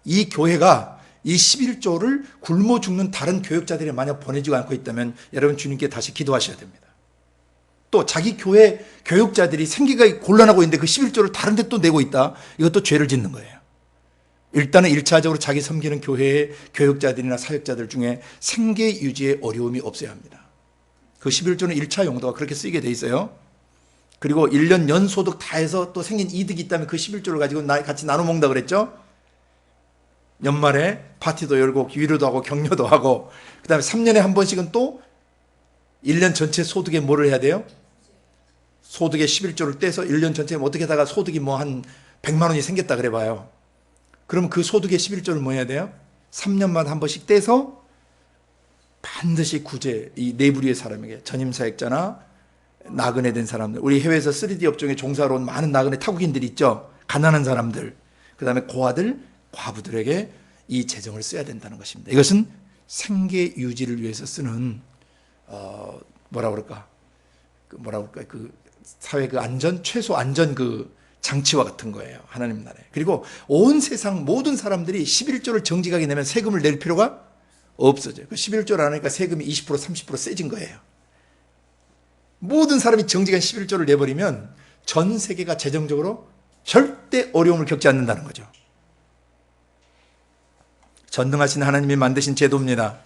이 교회가 이 11조를 굶어 죽는 다른 교역자들이 만약 보내지도 않고 있다면 여러분 주님께 다시 기도하셔야 됩니다. 또 자기 교회 교역자들이 생계가 곤란하고 있는데 그 11조를 다른 데 또 내고 있다. 이것도 죄를 짓는 거예요. 일단은 1차적으로 자기 섬기는 교회의 교역자들이나 사역자들 중에 생계 유지에 어려움이 없어야 합니다. 그 11조는 1차 용도가 그렇게 쓰이게 돼 있어요. 그리고 1년 연소득 다 해서 또 생긴 이득이 있다면 그 11조를 가지고 같이 나눠 먹는다 그랬죠. 연말에 파티도 열고 위로도 하고 격려도 하고, 그 다음에 3년에 한 번씩은 또 1년 전체 소득에 뭐를 해야 돼요? 소득의 11조를 떼서 1년 전체에 어떻게 하다가 소득이 한 100만 원이 생겼다 그래 봐요. 그럼 그 소득의 11조를 뭐 해야 돼요? 3년마다 한 번씩 떼서 반드시 구제, 이 네 부류의 사람에게, 전임사역자나 나그네 된 사람들, 우리 해외에서 3D 업종에 종사로 온 많은 나그네 타국인들이 있죠. 가난한 사람들, 그 다음에 고아들, 과부들에게 이 재정을 써야 된다는 것입니다. 이것은 생계 유지를 위해서 쓰는 그 사회 그 안전, 최소 안전 그 장치와 같은 거예요. 하나님 나라에. 그리고 온 세상 모든 사람들이 11조를 정직하게 내면 세금을 낼 필요가 없어져요. 그 11조를 안 하니까 세금이 20% 30% 세진 거예요. 모든 사람이 정직한 11조를 내버리면 전 세계가 재정적으로 절대 어려움을 겪지 않는다는 거죠. 전능하신 하나님이 만드신 제도입니다.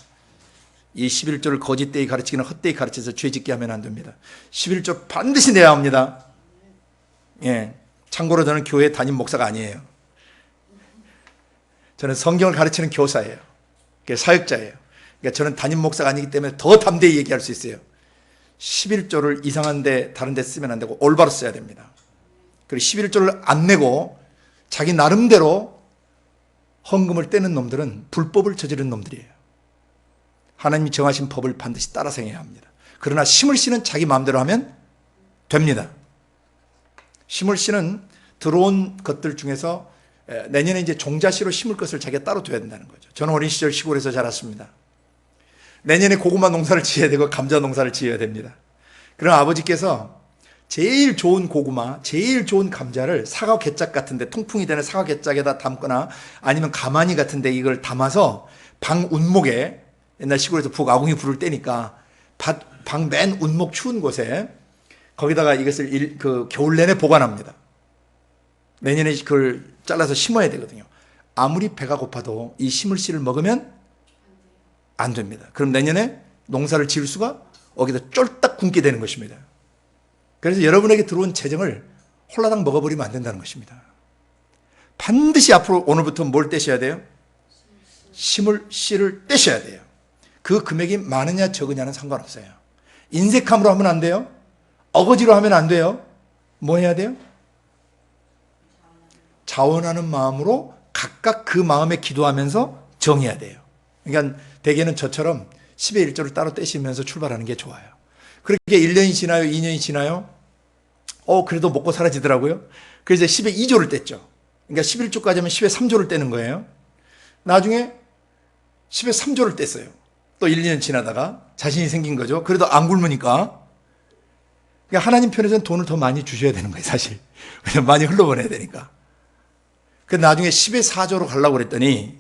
이 11조를 거짓되이 가르치기는 헛되이 가르쳐서 죄짓게 하면 안 됩니다. 11조 반드시 내야 합니다. 예. 참고로 저는 교회 담임 목사가 아니에요. 저는 성경을 가르치는 교사예요. 사역자예요. 그러니까 저는 담임 목사가 아니기 때문에 더 담대히 얘기할 수 있어요. 11조를 이상한 데 다른 데 쓰면 안 되고 올바로 써야 됩니다. 그리고 11조를 안 내고 자기 나름대로 헌금을 떼는 놈들은 불법을 저지른 놈들이에요. 하나님이 정하신 법을 반드시 따라 행해야 합니다. 그러나 심을 씨는 자기 마음대로 하면 됩니다. 심을 씨는 들어온 것들 중에서 내년에 이제 종자씨로 심을 것을 자기가 따로 둬야 된다는 거죠. 저는 어린 시절 시골에서 자랐습니다. 내년에 고구마 농사를 지어야 되고 감자 농사를 지어야 됩니다. 그럼 아버지께서 제일 좋은 고구마, 제일 좋은 감자를 사과 개짝 같은데, 통풍이 되는 사과 개짝에다 담거나 아니면 가마니 같은데 이걸 담아서 방 운목에, 옛날 시골에서 아궁이 불을 때니까 방 맨 운목 추운 곳에 거기다가 이것을 겨울 내내 보관합니다. 내년에 그걸 잘라서 심어야 되거든요. 아무리 배가 고파도 이 심을 씨를 먹으면 안 됩니다. 그럼 내년에 농사를 지을 수가 거기다 쫄딱 굶게 되는 것입니다. 그래서 여러분에게 들어온 재정을 홀라당 먹어버리면 안 된다는 것입니다. 반드시 앞으로 오늘부터 뭘 떼셔야 돼요? 심을 씨를 떼셔야 돼요. 그 금액이 많으냐 적으냐는 상관없어요. 인색함으로 하면 안 돼요. 어거지로 하면 안 돼요. 뭐 해야 돼요? 자원하는 마음으로 각각 그 마음에 기도하면서 정해야 돼요. 그러니까 대개는 저처럼 10의 1조를 따로 떼시면서 출발하는 게 좋아요. 그렇게 1년이 지나요? 2년이 지나요? 그래도 먹고 사라지더라고요. 그래서 10의 2조를 뗐죠. 그러니까 11조까지 하면 10의 3조를 떼는 거예요. 나중에 10의 3조를 뗐어요. 또 1, 2년 지나다가 자신이 생긴 거죠. 그래도 안 굶으니까. 그러니까 하나님 편에서는 돈을 더 많이 주셔야 되는 거예요, 사실. 왜냐면 많이 흘러보내야 되니까. 그 나중에 10의 4조로 가려고 그랬더니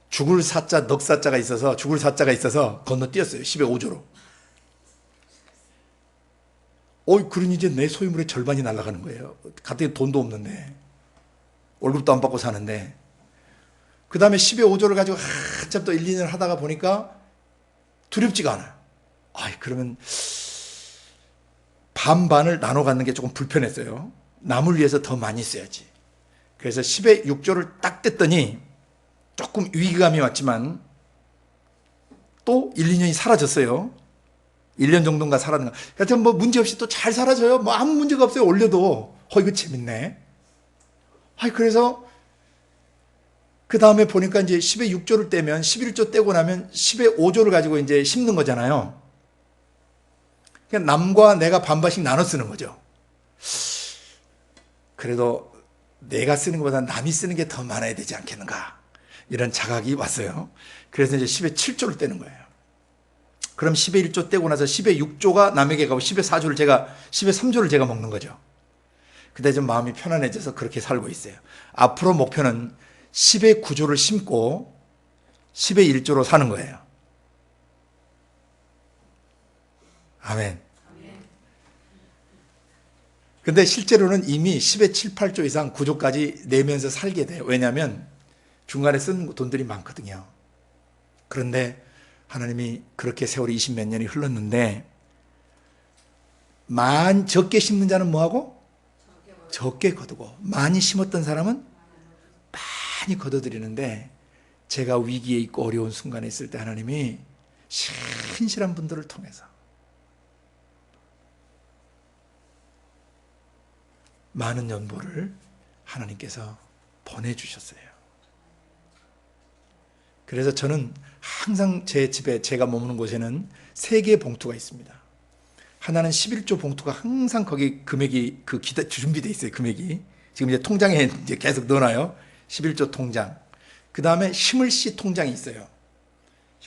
죽을 사자, 넉사자가 있어서 건너뛰었어요. 10의 5조로. 그러니 이제 내 소유물의 절반이 날아가는 거예요. 가뜩 돈도 없는데. 월급도 안 받고 사는데. 그 다음에 10의 5조를 가지고 한참 또 1, 2년 하다가 보니까 두렵지가 않아요. 그러면 반반을 나눠 갖는 게 조금 불편했어요. 남을 위해서 더 많이 써야지. 그래서 10의 6조를 딱 뗐더니 조금 위기감이 왔지만 또 1, 2년이 사라졌어요. 1년 정도인가 사라졌는가. 하여튼 뭐 문제없이 또 잘 사라져요. 뭐 아무 문제가 없어요. 올려도. 이거 재밌네. 그래서 그 다음에 보니까 이제 10의 6조를 떼면 11조 떼고 나면 10의 5조를 가지고 이제 심는 거잖아요. 그냥 남과 내가 반반씩 나눠 쓰는 거죠. 그래도 내가 쓰는 것보다 남이 쓰는 게 더 많아야 되지 않겠는가. 이런 자각이 왔어요. 그래서 이제 10의 7조를 떼는 거예요. 그럼 10의 1조 떼고 나서 10의 6조가 남에게 가고 10의 3조를 제가 먹는 거죠. 그때 좀 마음이 편안해져서 그렇게 살고 있어요. 앞으로 목표는 10의 9조를 심고 10의 1조로 사는 거예요. 아멘. 근데 실제로는 이미 10의 7, 8조 이상 9조까지 내면서 살게 돼요. 왜냐하면 중간에 쓴 돈들이 많거든요. 그런데 하나님이 그렇게 세월이 20몇 년이 흘렀는데 적게 심는 자는 뭐하고? 적게 거두고 많이 심었던 사람은 많이 거둬들이는데 제가 위기에 있고 어려운 순간에 있을 때 하나님이 신실한 분들을 통해서 많은 연보를 하나님께서 보내주셨어요. 그래서 저는 항상 제 집에 제가 머무는 곳에는 3개의 봉투가 있습니다. 하나는 11조 봉투가 항상 거기 금액이 준비되어 있어요. 금액이 지금 이제 통장에 이제 계속 넣어놔요. 11조 통장. 그 다음에 심을 씨 통장이 있어요.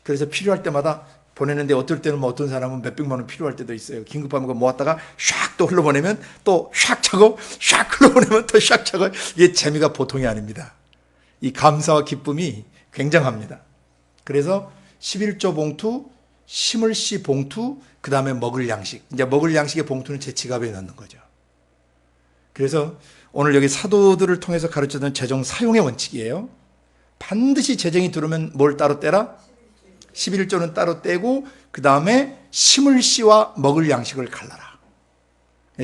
그래서 필요할 때마다 보내는데 어떨 때는 뭐 어떤 사람은 몇백만 원 필요할 때도 있어요. 긴급하면 그거 모았다가 샥 또 흘러보내면 또 샥 차고 샥 흘러보내면 또 샥 차고 이게 재미가 보통이 아닙니다. 이 감사와 기쁨이 굉장합니다. 그래서 11조 봉투, 심을 씨 봉투, 그 다음에 먹을 양식. 이제 먹을 양식의 봉투는 제 지갑에 넣는 거죠. 그래서 오늘 여기 사도들을 통해서 가르쳐준 재정 사용의 원칙이에요. 반드시 재정이 들어오면 뭘 따로 떼라? 11조는 따로 떼고 그 다음에 심을 씨와 먹을 양식을 갈라라.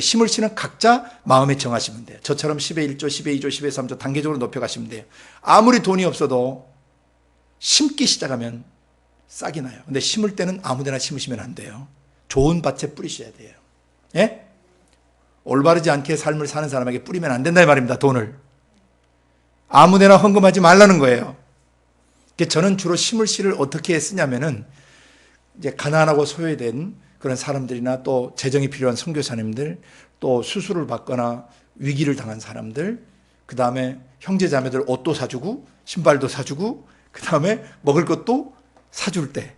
심을 씨는 각자 마음에 정하시면 돼요. 저처럼 10의 1조, 10의 2조, 10의 3조 단계적으로 높여가시면 돼요. 아무리 돈이 없어도 심기 시작하면 싹이 나요. 근데 심을 때는 아무데나 심으시면 안 돼요. 좋은 밭에 뿌리셔야 돼요. 예? 올바르지 않게 삶을 사는 사람에게 뿌리면 안 된다 이 말입니다. 돈을. 아무데나 헌금하지 말라는 거예요. 저는 주로 심을 씨를 어떻게 쓰냐면은 이제 가난하고 소외된 그런 사람들이나 또 재정이 필요한 선교사님들, 또 수술을 받거나 위기를 당한 사람들, 그 다음에 형제 자매들 옷도 사주고 신발도 사주고 그 다음에 먹을 것도 사줄 때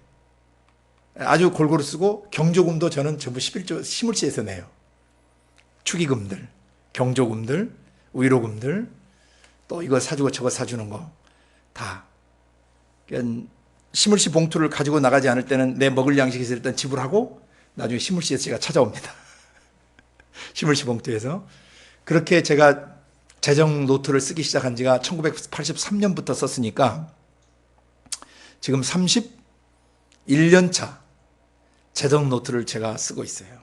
아주 골고루 쓰고, 경조금도 저는 전부 11조 심을 씨에서 내요. 축의금들, 경조금들, 위로금들, 또 이거 사주고 저거 사주는 거 다. 심을 씨 봉투를 가지고 나가지 않을 때는 내 먹을 양식에서 일단 지불하고 나중에 심을 씨에서 제가 찾아옵니다. 심을 씨 봉투에서. 그렇게 제가 재정 노트를 쓰기 시작한 지가 1983년부터 썼으니까 지금 31년 차 재정 노트를 제가 쓰고 있어요.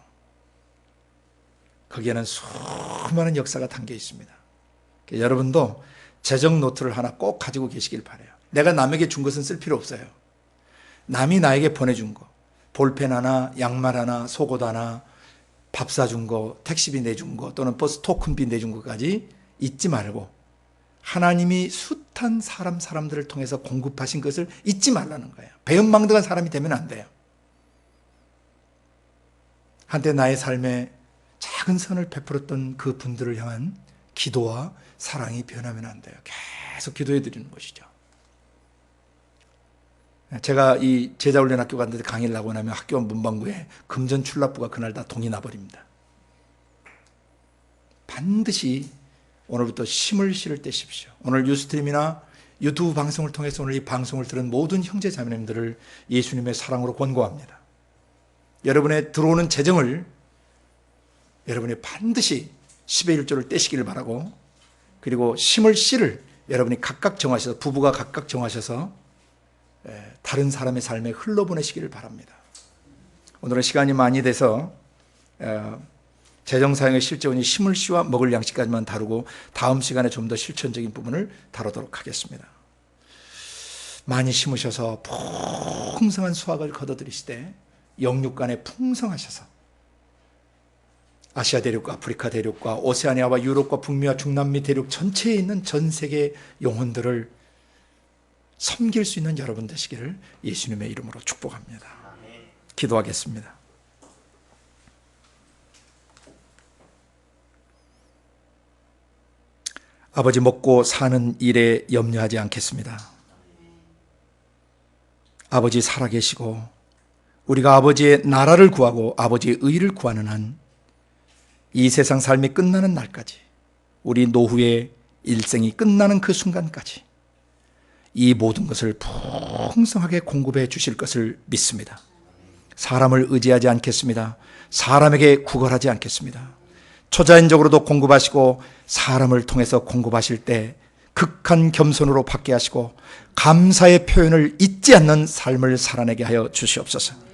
거기에는 수많은 역사가 담겨 있습니다. 여러분도 재정 노트를 하나 꼭 가지고 계시길 바라요. 내가 남에게 준 것은 쓸 필요 없어요. 남이 나에게 보내준 거, 볼펜 하나, 양말 하나, 속옷 하나, 밥 사준 거, 택시비 내준 거, 또는 버스 토큰비 내준 거까지 잊지 말고 하나님이 숱한 사람들을 통해서 공급하신 것을 잊지 말라는 거예요. 배은망덕한 사람이 되면 안 돼요. 한때 나의 삶에 작은 선을 베풀었던 그 분들을 향한 기도와 사랑이 변하면 안 돼요. 계속 기도해 드리는 것이죠. 제가 이 제자훈련학교 갔는데 강의를 하고 나면 학교 문방구에 금전 출납부가 그날 다 동이 나버립니다. 반드시 오늘부터 심을 실을 떼십시오. 오늘 유스트림이나 유튜브 방송을 통해서 오늘 이 방송을 들은 모든 형제 자매님들을 예수님의 사랑으로 권고합니다. 여러분의 들어오는 재정을 여러분이 반드시 10의 1조를 떼시기를 바라고, 그리고 심을 씨를 여러분이 각각 정하셔서, 부부가 각각 정하셔서 다른 사람의 삶에 흘러보내시기를 바랍니다. 오늘은 시간이 많이 돼서 재정사용의 실제원이 심을 씨와 먹을 양식까지만 다루고 다음 시간에 좀 더 실천적인 부분을 다루도록 하겠습니다. 많이 심으셔서 풍성한 수확을 거둬들이시되 영육간에 풍성하셔서 아시아 대륙과 아프리카 대륙과 오세아니아와 유럽과 북미와 중남미 대륙 전체에 있는 전 세계 영혼들을 섬길 수 있는 여러분 되시기를 예수님의 이름으로 축복합니다. 기도하겠습니다. 아버지, 먹고 사는 일에 염려하지 않겠습니다. 아버지 살아계시고 우리가 아버지의 나라를 구하고 아버지의 의를 구하는 한 이 세상 삶이 끝나는 날까지, 우리 노후의 일생이 끝나는 그 순간까지 이 모든 것을 풍성하게 공급해 주실 것을 믿습니다. 사람을 의지하지 않겠습니다. 사람에게 구걸하지 않겠습니다. 초자연적으로도 공급하시고 사람을 통해서 공급하실 때 극한 겸손으로 받게 하시고 감사의 표현을 잊지 않는 삶을 살아내게 하여 주시옵소서.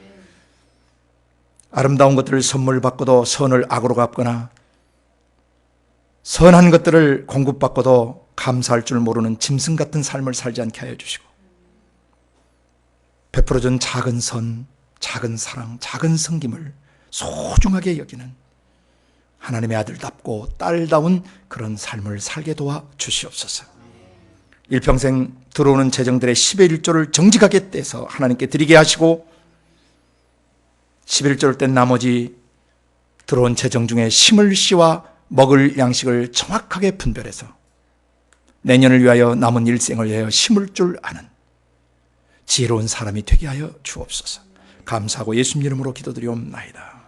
아름다운 것들을 선물 받고도 선을 악으로 갚거나 선한 것들을 공급받고도 감사할 줄 모르는 짐승 같은 삶을 살지 않게 하여 주시고, 베풀어준 작은 선, 작은 사랑, 작은 섬김을 소중하게 여기는 하나님의 아들답고 딸다운 그런 삶을 살게 도와 주시옵소서. 일평생 들어오는 재정들의 10의 1조를 정직하게 떼서 하나님께 드리게 하시고, 11조를 뗀 나머지 들어온 재정 중에 심을 씨와 먹을 양식을 정확하게 분별해서 내년을 위하여 남은 일생을 위하여 심을 줄 아는 지혜로운 사람이 되게 하여 주옵소서. 감사하고 예수님 이름으로 기도드리옵나이다.